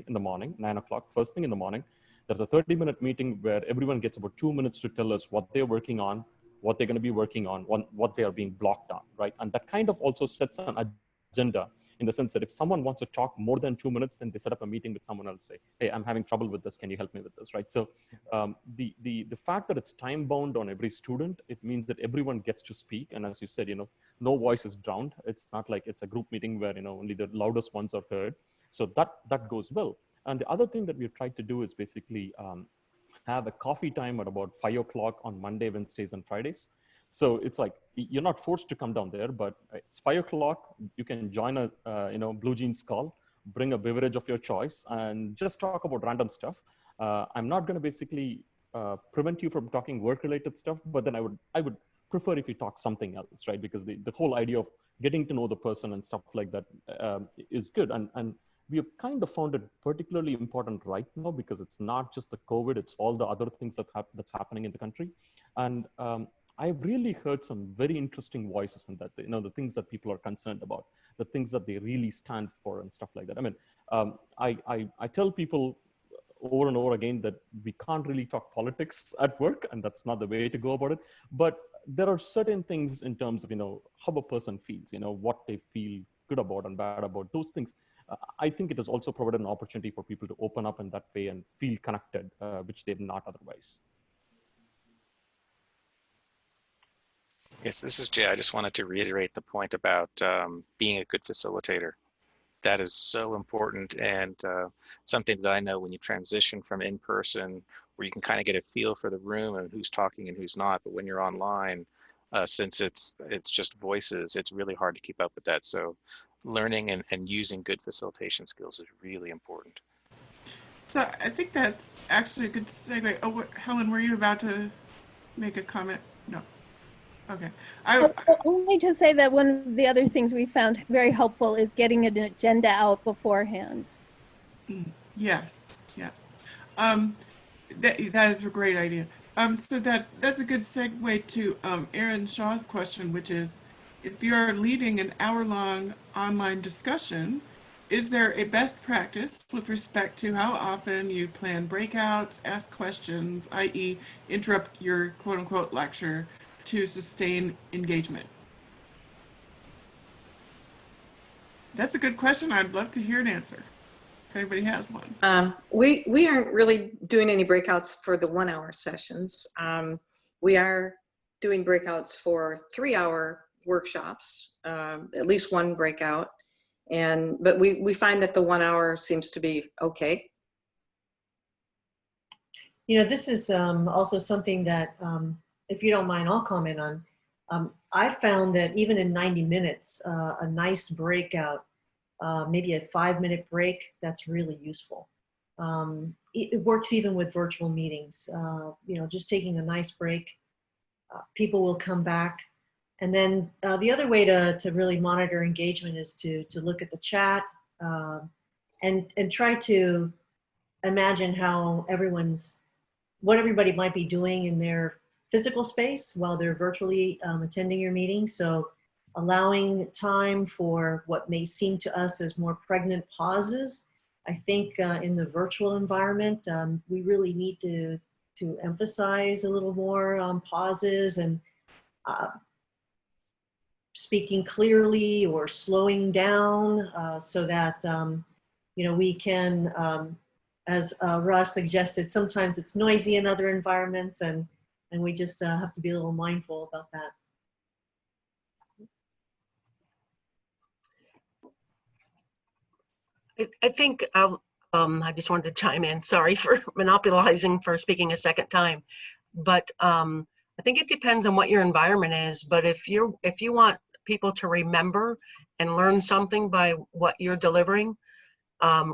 in the morning, 9 o'clock, first thing in the morning. There's a 30-minute meeting where everyone gets about 2 minutes to tell us what they're working on, what they're going to be working on, what they are being blocked on, right? And that kind of also sets an agenda, in the sense that if someone wants to talk more than 2 minutes, then they set up a meeting with someone else, say, hey, I'm having trouble with this, can you help me with this, right? So the fact that it's time bound on every student, it means that everyone gets to speak. And as you said, no voice is drowned. It's not like it's a group meeting where only the loudest ones are heard. So that goes well. And the other thing that we've tried to do is basically have a coffee time at about 5 o'clock on Monday, Wednesdays, and Fridays. So it's like, you're not forced to come down there, but it's 5 o'clock. You can join a Blue Jeans call, bring a beverage of your choice, and just talk about random stuff. I'm not going to basically prevent you from talking work-related stuff, but then I would prefer if you talk something else, right? Because the whole idea of getting to know the person and stuff like that is good. And we have kind of found it particularly important right now because it's not just the COVID, it's all the other things that's happening in the country. And I really heard some very interesting voices in that, the things that people are concerned about, the things that they really stand for and stuff like that. I mean, I tell people over and over again that we can't really talk politics at work, and that's not the way to go about it. But there are certain things in terms of, how a person feels, what they feel good about and bad about, those things. I think it has also provided an opportunity for people to open up in that way and feel connected, which they've not otherwise. Yes, this is Jay. I just wanted to reiterate the point about being a good facilitator. That is so important, and something that I know when you transition from in-person, where you can kind of get a feel for the room and who's talking and who's not, but when you're online, since it's just voices, it's really hard to keep up with that. So learning and using good facilitation skills is really important. So I think that's actually a good segue. Oh, Helen, were you about to make a comment? No. Okay. Only to say that one of the other things we found very helpful is getting an agenda out beforehand. Yes, yes. That is a great idea. So that's a good segue to Aaron Shaw's question, which is, if you're leading an hour-long online discussion, is there a best practice with respect to how often you plan breakouts, ask questions, i.e. interrupt your quote-unquote lecture to sustain engagement? That's a good question. I'd love to hear an answer, if anybody has one. We aren't really doing any breakouts for the 1 hour sessions. We are doing breakouts for 3 hour workshops, at least one breakout. But we find that the 1 hour seems to be okay. This is also something that, if you don't mind, I'll comment on. I found that even in 90 minutes, a nice breakout, maybe a 5-minute break, that's really useful. It works even with virtual meetings. Just taking a nice break, people will come back. And then the other way to really monitor engagement is to look at the chat and try to imagine what everybody might be doing in their physical space while they're virtually attending your meeting. So allowing time for what may seem to us as more pregnant pauses. I think in the virtual environment, we really need to emphasize a little more pauses and speaking clearly or slowing down so that, we can, as Ross suggested, sometimes it's noisy in other environments, and we just have to be a little mindful about that. I think I just wanted to chime in. Sorry for monopolizing for speaking a second time, but I think it depends on what your environment is. But if you want people to remember and learn something by what you're delivering,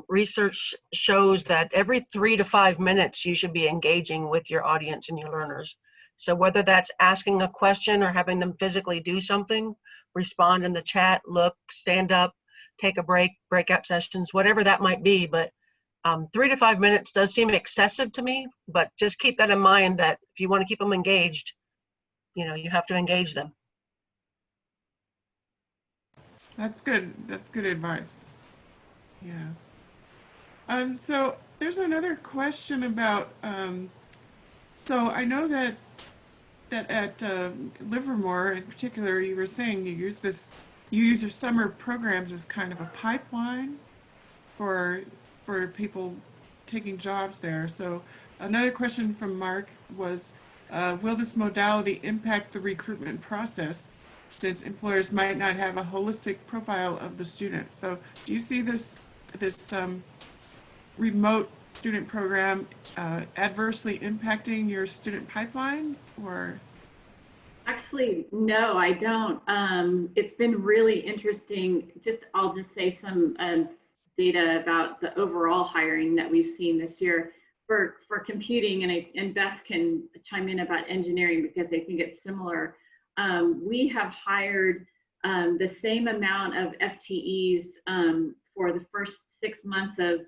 research shows that every 3 to 5 minutes you should be engaging with your audience and your learners. So whether that's asking a question or having them physically do something, respond in the chat, look, stand up, take a break, breakout sessions, whatever that might be. But 3 to 5 minutes does seem excessive to me, but just keep that in mind that if you want to keep them engaged, you have to engage them. That's good. That's good advice. Yeah. So there's another question about, so I know that at Livermore in particular, you were saying you use your summer programs as kind of a pipeline for people taking jobs there. So another question from Mark was, will this modality impact the recruitment process, since employers might not have a holistic profile of the student? So do you see this remote student program adversely impacting your student pipeline, or? Actually, no, I don't. It's been really interesting. I'll just say some data about the overall hiring that we've seen this year for computing, and Beth can chime in about engineering because I think it's similar. We have hired the same amount of FTEs for the first 6 months of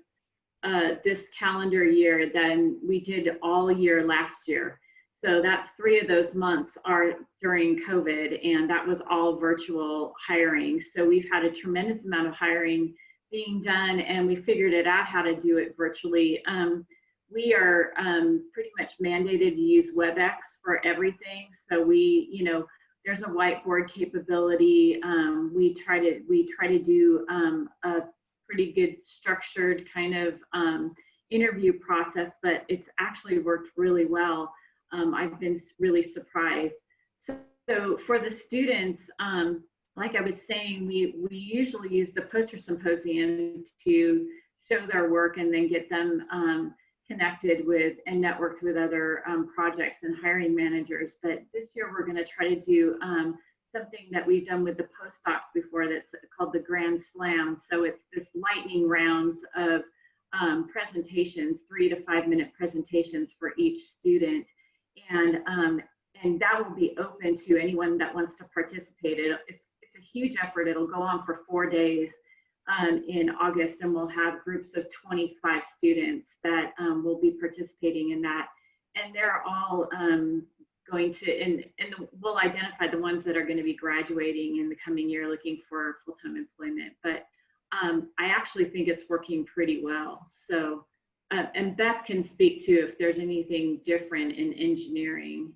this calendar year than we did all year last year. So that's 3 of those months are during COVID, and that was all virtual hiring. So we've had a tremendous amount of hiring being done, and we figured it out how to do it virtually. We are pretty much mandated to use WebEx for everything. So we, you know, there's a whiteboard capability. We try to do a pretty good structured kind of interview process, but it's actually worked really well. I've been really surprised. So for the students, like I was saying, we usually use the poster symposium to show their work and then get them connected with and networked with other projects and hiring managers. But this year we're going to try to do something that we've done with the postdocs before that's called the Grand Slam. So it's this lightning rounds of presentations, 3 to 5 minute presentations for each student. And that will be open to anyone that wants to participate. It's a huge effort. It'll go on for 4 days in August, and we'll have groups of 25 students that will be participating in that. And they're all going to, and we'll identify the ones that are going to be graduating in the coming year looking for full-time employment. But I actually think it's working pretty well. So, and Beth can speak to if there's anything different in engineering.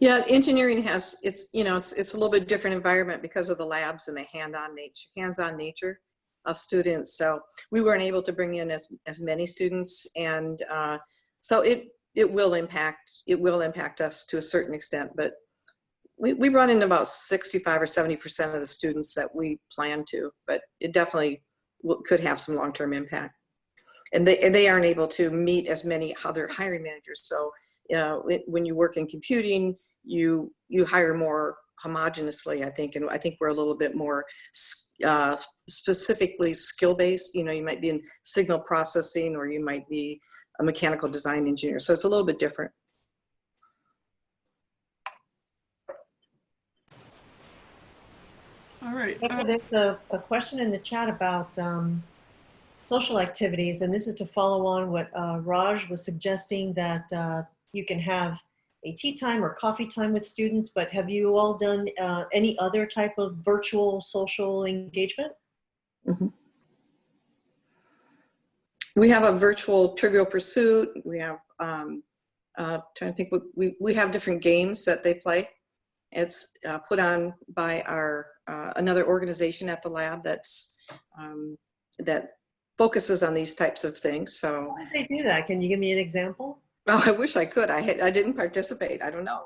Yeah, engineering has, it's a little bit different environment because of the labs and the hands-on nature of students. So we weren't able to bring in as many students, and so it will impact us to a certain extent. But we run into about 65 or 70% of the students that we plan to, but it definitely could have some long-term impact. And they aren't able to meet as many other hiring managers. So when you work in computing, you hire more homogenously, I think, and I think we're a little bit more specifically skill-based. You know, you might be in signal processing, or you might be a mechanical design engineer. So it's a little bit different. All right. There's a question in the chat about social activities, and this is to follow on what Raj was suggesting, that you can have a tea time or coffee time with students, but have you all done any other type of virtual social engagement? Mm-hmm. We have a virtual Trivial Pursuit. We have, trying to think, we have different games that they play. It's put on by our another organization at the lab that's that focuses on these types of things. So how did they do that? Can you give me an example? Oh, I wish I could. I didn't participate. I don't know.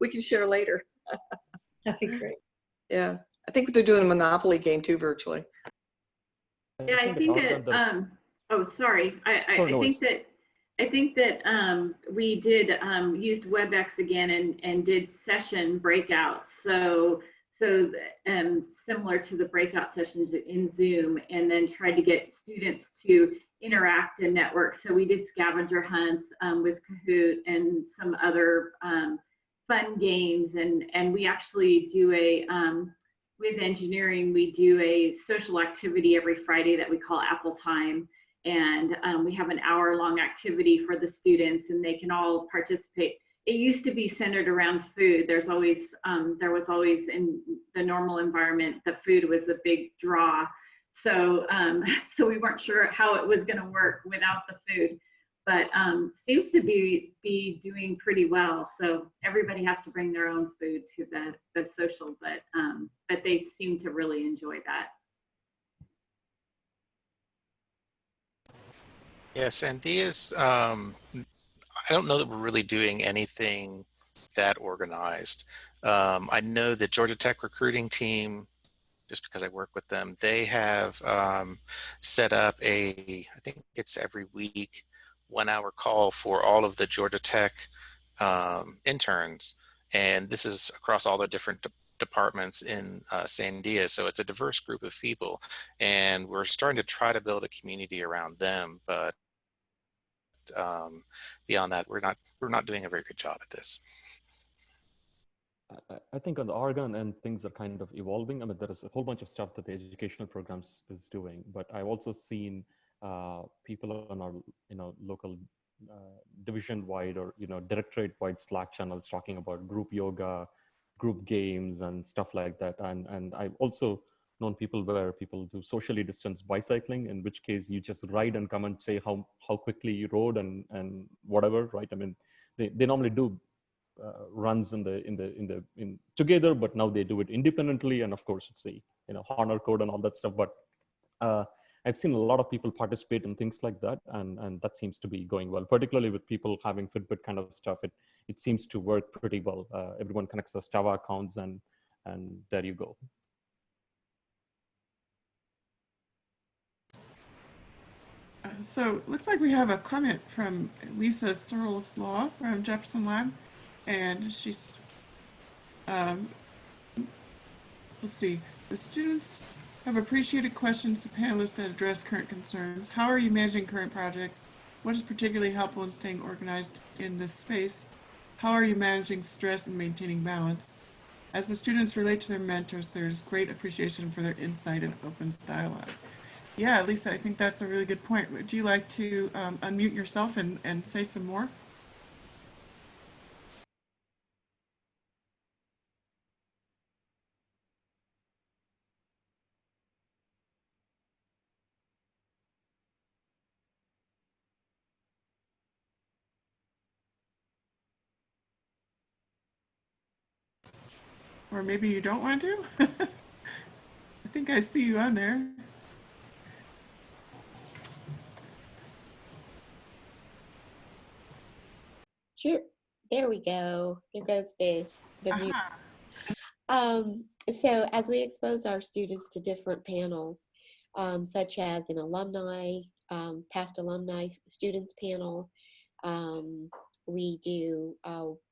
We can share later. That'd be great. Yeah, I think they're doing a Monopoly game too virtually. Yeah, I think that. Oh, sorry. I think that we did used WebEx again and did session breakouts. So similar to the breakout sessions in Zoom, and then tried to get students to interact and network. So we did scavenger hunts with Kahoot and some other fun games, and we actually do with engineering, we do a social activity every Friday that we call Apple Time, and we have an hour-long activity for the students, and they can all participate. It used to be centered around food. There was always in the normal environment, the food was a big draw. So so we weren't sure how it was going to work without the food, but seems to be doing pretty well. So everybody has to bring their own food to the social, but they seem to really enjoy that. Yes, and IDEAS, I don't know that we're really doing anything that organized. I know that Georgia Tech recruiting team, just because I work with them, they have set up I think it's every week, 1 hour call for all of the Georgia Tech interns. And this is across all the different departments in Sandia. So it's a diverse group of people, and we're starting to try to build a community around them. But beyond that, we're not doing a very good job at this. I think on the Oregon end, things are kind of evolving. I mean, there is a whole bunch of stuff that the educational programs is doing, but I've also seen people on our local division-wide or directorate-wide Slack channels talking about group yoga, group games, and stuff like that. And I've also known people where people do socially distanced bicycling, in which case you just ride and come and say how quickly you rode and whatever, right? I mean, they normally do runs in together, but now they do it independently, and of course it's the honor code and all that stuff. But I've seen a lot of people participate in things like that, and that seems to be going well, particularly with people having Fitbit kind of stuff. It seems to work pretty well. Everyone connects their Strava accounts, and there you go. So looks like we have a comment from Lisa Searles-Law from Jefferson Lab, and she's, let's see, the students have appreciated questions to panelists that address current concerns. How are you managing current projects? What is particularly helpful in staying organized in this space? How are you managing stress and maintaining balance? As the students relate to their mentors, there's great appreciation for their insight and open dialogue. Yeah, Lisa, I think that's a really good point. Would you like to unmute yourself and say some more? Or maybe you don't want to? I think I see you on there. Sure. There we go. There goes the mute. So as we expose our students to different panels, such as an alumni, past alumni students panel, we do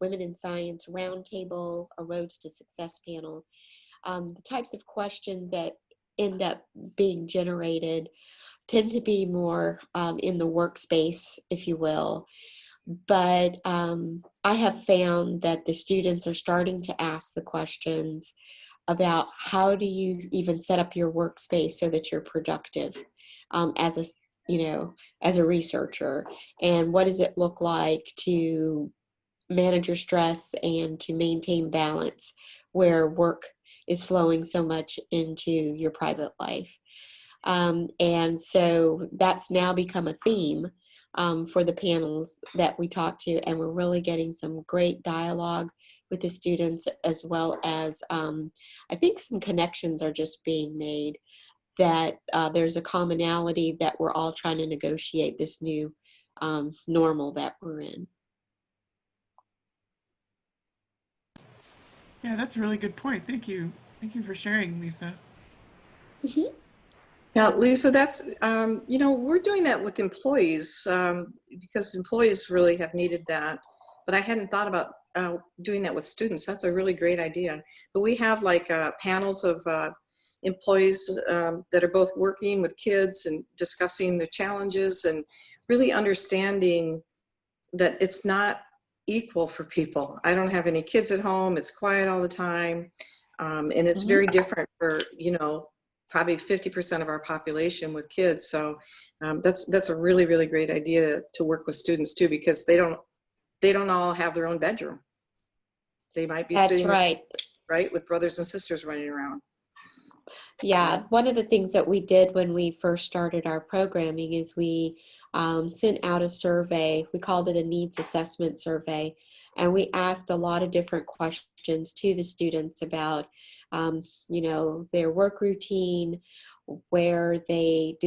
Women in Science Roundtable, a Roads to Success panel. The types of questions that end up being generated tend to be more in the workspace, if you will. But I have found that the students are starting to ask the questions about how do you even set up your workspace so that you're productive as a researcher, and what does it look like to manage your stress and to maintain balance where work is flowing so much into your private life. And so that's now become a theme for the panels that we talk to, and we're really getting some great dialogue with the students, as well as I think some connections are just being made that there's a commonality that we're all trying to negotiate this new normal that we're in. Yeah, that's a really good point. Thank you. Thank you for sharing, Lisa. Mm-hmm. Yeah, Lisa, that's, we're doing that with employees because employees really have needed that. But I hadn't thought about doing that with students. That's a really great idea. But we have like panels of employees that are both working with kids and discussing the challenges and really understanding that it's not equal for people. I don't have any kids at home. It's quiet all the time. And it's very different for, probably 50% of our population with kids. So that's a really, really great idea to work with students too, because they don't all have their own bedroom. They might be sitting right with brothers and sisters running around. Yeah, one of the things that we did when we first started our programming is we sent out a survey. We called it a needs assessment survey, and we asked a lot of different questions to the students about their work routine, where do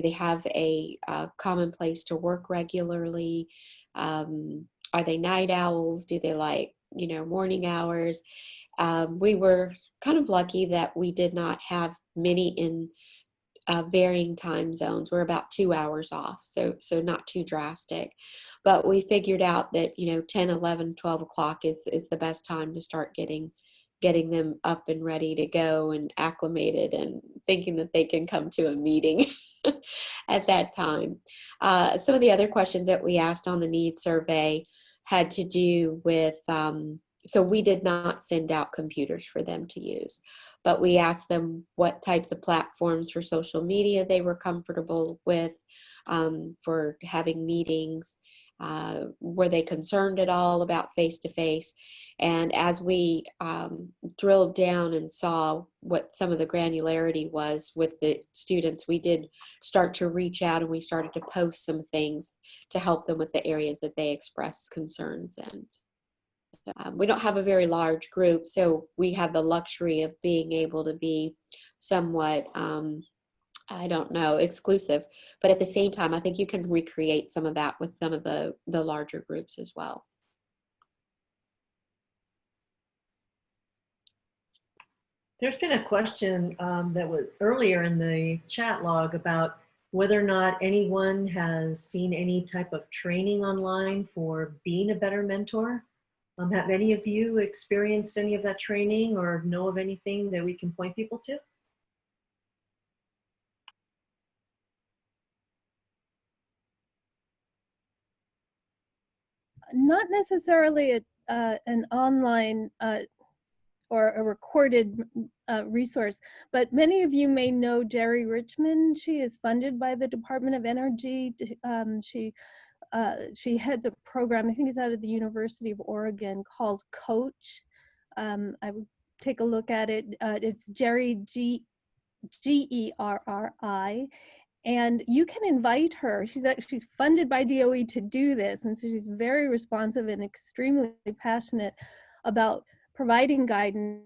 they have a common place to work regularly, are they night owls, do they like morning hours. We were kind of lucky that we did not have many in varying time zones. We're about 2 hours off, so not too drastic, but we figured out that 10, 11, 12 o'clock is the best time to start getting them up and ready to go and acclimated and thinking that they can come to a meeting at that time. Some of the other questions that we asked on the needs survey had to do with, so we did not send out computers for them to use, but we asked them what types of platforms for social media they were comfortable with for having meetings. Were they concerned at all about face-to-face? And as we drilled down and saw what some of the granularity was with the students, we did start to reach out, and we started to post some things to help them with the areas that they expressed concerns in. We don't have a very large group, so we have the luxury of being able to be somewhat, I don't know, exclusive. But at the same time, I think you can recreate some of that with some of the larger groups as well. There's been a question that was earlier in the chat log about whether or not anyone has seen any type of training online for being a better mentor. Have any of you experienced any of that training or know of anything that we can point people to? Not necessarily an online or a recorded resource, but many of you may know Jerry Richmond. She is funded by the Department of Energy. She heads a program, I think it's out of the University of Oregon, called Coach. I would take a look at it. It's Jerry, G-E-R-R-I. And you can invite her. She's funded by DOE to do this. And so she's very responsive and extremely passionate about providing guidance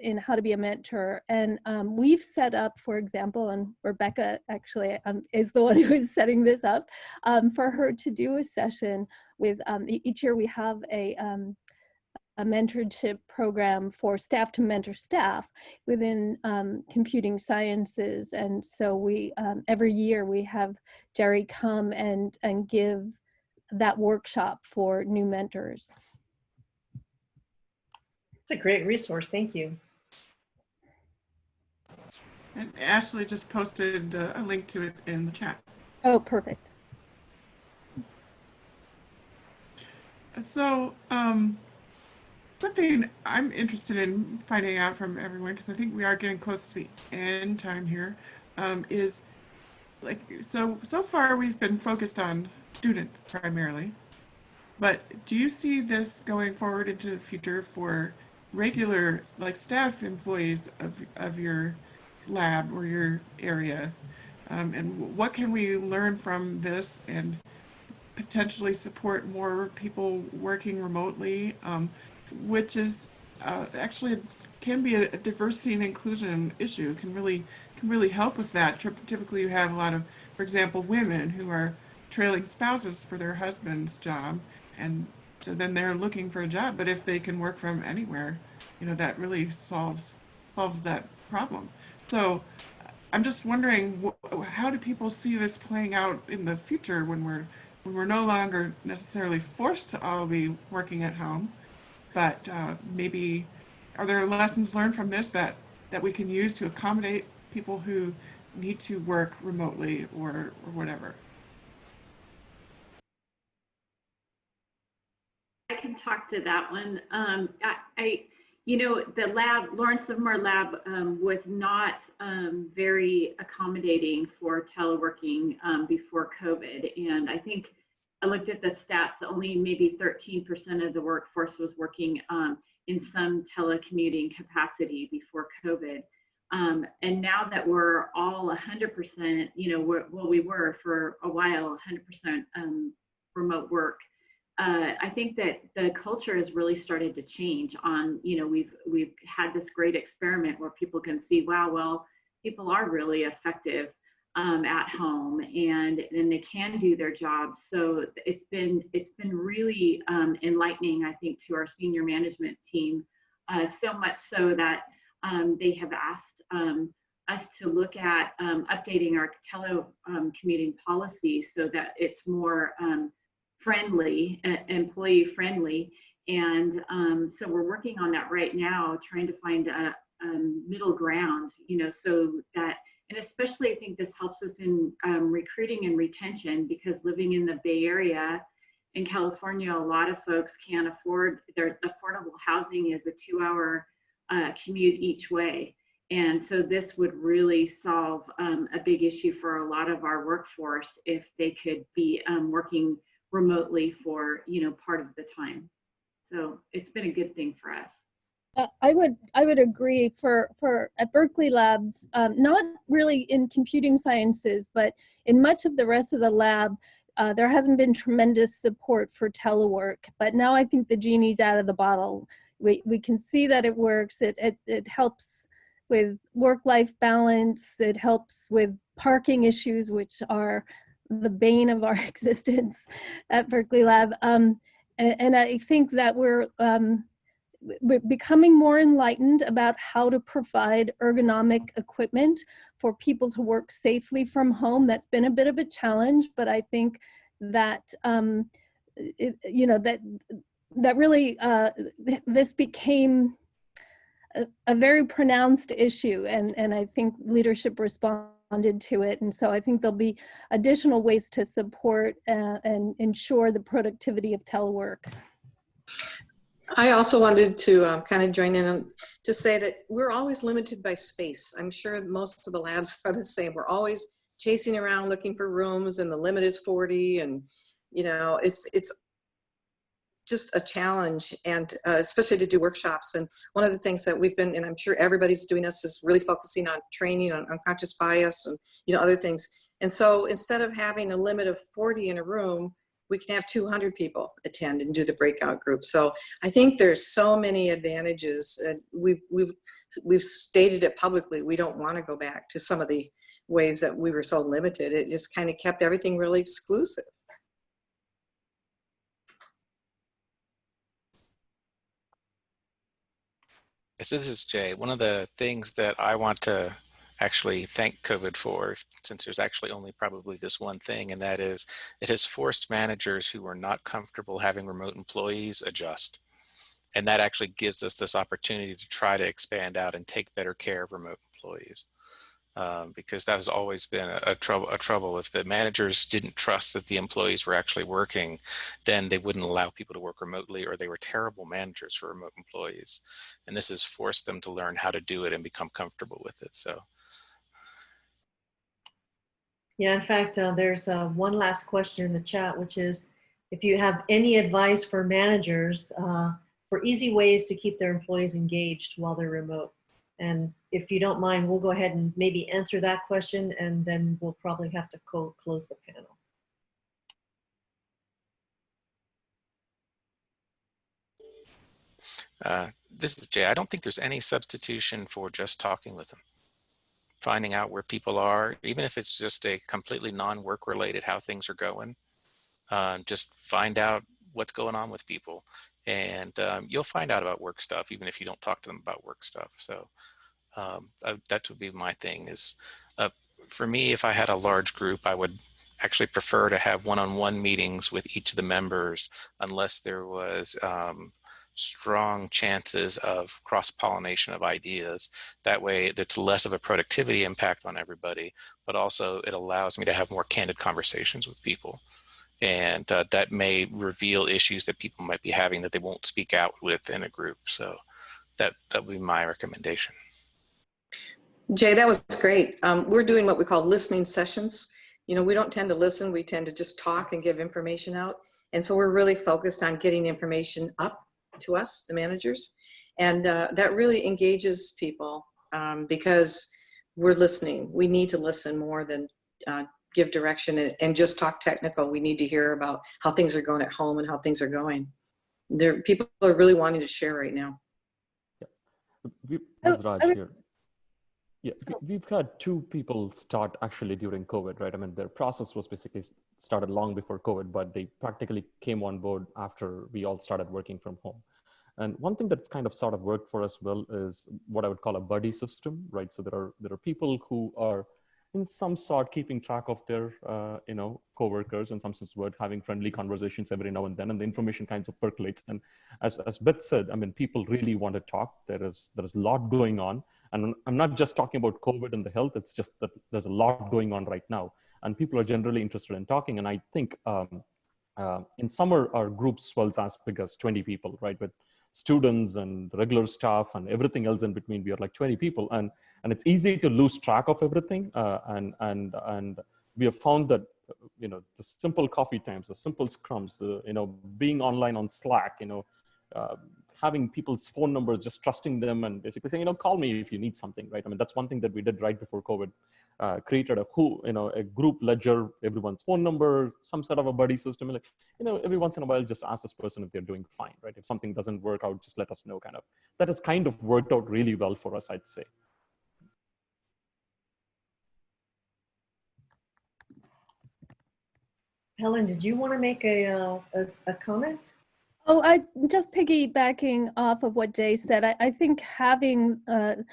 in how to be a mentor. And we've set up, for example, and Rebecca actually is the one who is setting this up, for her to do a session with, each year we have a mentorship program for staff to mentor staff within computing sciences. And so we, every year we have Jerry come and give that workshop for new mentors. It's a great resource, thank you. And Ashley just posted a link to it in the chat. Oh, perfect. So, something I'm interested in finding out from everyone, because I think we are getting close to the end time here, is like, so far we've been focused on students primarily, but do you see this going forward into the future for regular, like, staff employees of your lab or your area? And what can we learn from this and potentially support more people working remotely, which is actually can be a diversity and inclusion issue, can really help with that. Typically you have a lot of, for example, women who are trailing spouses for their husband's job, and so then they're looking for a job, but if they can work from anywhere, you know, that really solves that problem. So I'm just wondering, how do people see this playing out in the future when we're no longer necessarily forced to all be working at home, but maybe are there lessons learned from this that we can use to accommodate people who need to work remotely or whatever? I can talk to that one. You know, the lab, Lawrence Livermore Lab, was not very accommodating for teleworking before COVID. And I think I looked at the stats, only maybe 13% of the workforce was working in some telecommuting capacity before COVID. And now that we're all 100%, you know, we were for a while 100% remote work. I think that the culture has really started to change on, you know, we've had this great experiment where people can see, wow, well, people are really effective at home and they can do their jobs. So it's been really enlightening, I think, to our senior management team, so much so that they have asked us to look at updating our telecommuting policy so that it's more friendly, employee friendly. And so we're working on that right now, trying to find a middle ground, you know, so that, and especially I think this helps us in recruiting and retention, because living in the Bay Area in California, a lot of folks can't afford, their affordable housing is a 2-hour commute each way. And so this would really solve a big issue for a lot of our workforce if they could be working remotely for, part of the time. So it's been a good thing for us. I would agree for at Berkeley Labs, not really in computing sciences, but in much of the rest of the lab, there hasn't been tremendous support for telework. But now I think the genie's out of the bottle. We can see that it works. It helps with work-life balance. It helps with parking issues, which are the bane of our existence at Berkeley Lab. And I think that we're becoming more enlightened about how to provide ergonomic equipment for people to work safely from home. That's been a bit of a challenge, but I think that that really this became a very pronounced issue, and I think leadership responded to it. And so I think there'll be additional ways to support and ensure the productivity of telework. I also wanted to kind of join in and just say that we're always limited by space. I'm sure most of the labs are the same. We're always chasing around looking for rooms, and the limit is 40, and it's just a challenge, and especially to do workshops. And one of the things that we've been, and I'm sure everybody's doing this, is really focusing on training on unconscious bias and other things. And so instead of having a limit of 40 in a room, we can have 200 people attend and do the breakout group. So I think there's so many advantages. We've stated it publicly. We don't want to go back to some of the ways that we were so limited. It just kind of kept everything really exclusive. So this is Jay. One of the things that I want to actually thank COVID for, since there's actually only probably this one thing, and that is it has forced managers who were not comfortable having remote employees adjust. And that actually gives us this opportunity to try to expand out and take better care of remote employees. Because that has always been a trouble. If the managers didn't trust that the employees were actually working, then they wouldn't allow people to work remotely, or they were terrible managers for remote employees. And this has forced them to learn how to do it and become comfortable with it. So. Yeah, in fact, there's one last question in the chat, which is if you have any advice for managers for easy ways to keep their employees engaged while they're remote. And if you don't mind, we'll go ahead and maybe answer that question, and then we'll probably have to close the panel. This is Jay. I don't think there's any substitution for just talking with them. Finding out where people are, even if it's just a completely non-work related, how things are going. Just find out what's going on with people. And you'll find out about work stuff, even if you don't talk to them about work stuff. So that would be my thing is, for me, if I had a large group, I would actually prefer to have one-on-one meetings with each of the members, unless there was strong chances of cross-pollination of ideas. That way, that's less of a productivity impact on everybody, but also it allows me to have more candid conversations with people. And that may reveal issues that people might be having that they won't speak out with in a group. So that would be my recommendation. Jay, that was great. We're doing what we call listening sessions. We don't tend to listen. We tend to just talk and give information out. And so we're really focused on getting information up to us, the managers. And that really engages people because we're listening. We need to listen more than give direction and just talk technical. We need to hear about how things are going at home and how things are going. People are really wanting to share right now. Yeah. This is Raj here. Yeah, we've had two people start actually during COVID, right? I mean, their process was basically started long before COVID, but they practically came on board after we all started working from home. And one thing that's kind of sort of worked for us well is what I would call a buddy system, right? So there are people who are in some sort keeping track of their, coworkers, in some sense, word, having friendly conversations every now and then, and the information kind of percolates. And as Beth said, I mean, people really want to talk. There is a lot going on. And I'm not just talking about COVID and the health, it's just that there's a lot going on right now. And people are generally interested in talking. And I think in summer, our group swells as big as 20 people, right? With students and regular staff and everything else in between, we are like 20 people. And it's easy to lose track of everything. And we have found that, the simple coffee times, the simple scrums, being online on Slack, having people's phone numbers, just trusting them and basically saying, call me if you need something, right? I mean, that's one thing that we did right before COVID. Created a group ledger, everyone's phone number, some sort of a buddy system. Like, every once in a while, just ask this person if they're doing fine, right? If something doesn't work out, just let us know, kind of. That has kind of worked out really well for us, I'd say. Helen, did you want to make a comment? Oh, I just piggybacking off of what Jay said. I think having the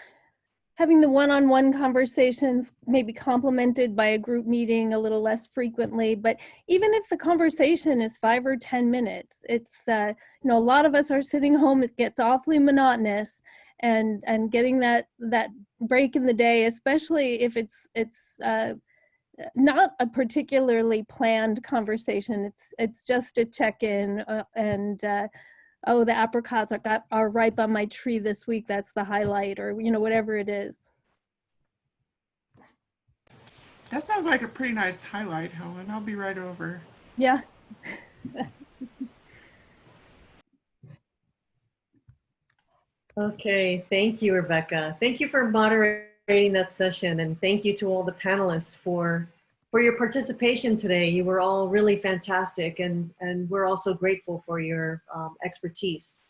one-on-one conversations, maybe complemented by a group meeting a little less frequently, but even if the conversation is 5 or 10 minutes, it's a lot of us are sitting home. It gets awfully monotonous, and getting that break in the day, especially if it's not a particularly planned conversation. It's just a check-in and oh, the apricots are ripe on my tree this week. That's the highlight, or whatever it is. That sounds like a pretty nice highlight, Helen. I'll be right over. Yeah. Okay, thank you, Rebecca. Thank you for moderating that session, and thank you to all the panelists for your participation today. You were all really fantastic, and we're also grateful for your expertise.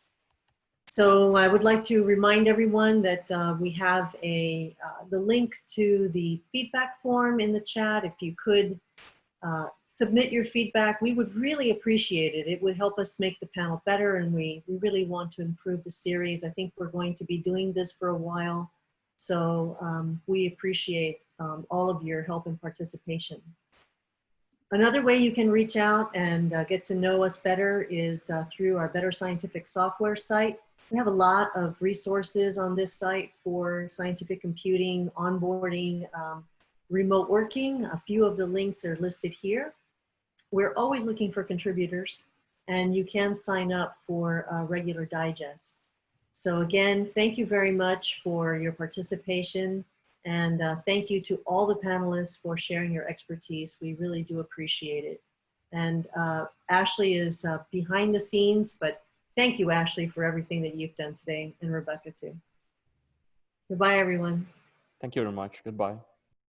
So I would like to remind everyone that we have the link to the feedback form in the chat. If you could submit your feedback, we would really appreciate it. It would help us make the panel better, and we really want to improve the series. I think we're going to be doing this for a while, so we appreciate all of your help and participation. Another way you can reach out and get to know us better is through our Better Scientific Software site. We have a lot of resources on this site for scientific computing, onboarding, remote working. A few of the links are listed here. We're always looking for contributors, and you can sign up for a regular digest. So again, thank you very much for your participation, and thank you to all the panelists for sharing your expertise. We really do appreciate it. And Ashley is behind the scenes, but thank you, Ashley, for everything that you've done today, and Rebecca too. Goodbye, everyone. Thank you very much. Goodbye.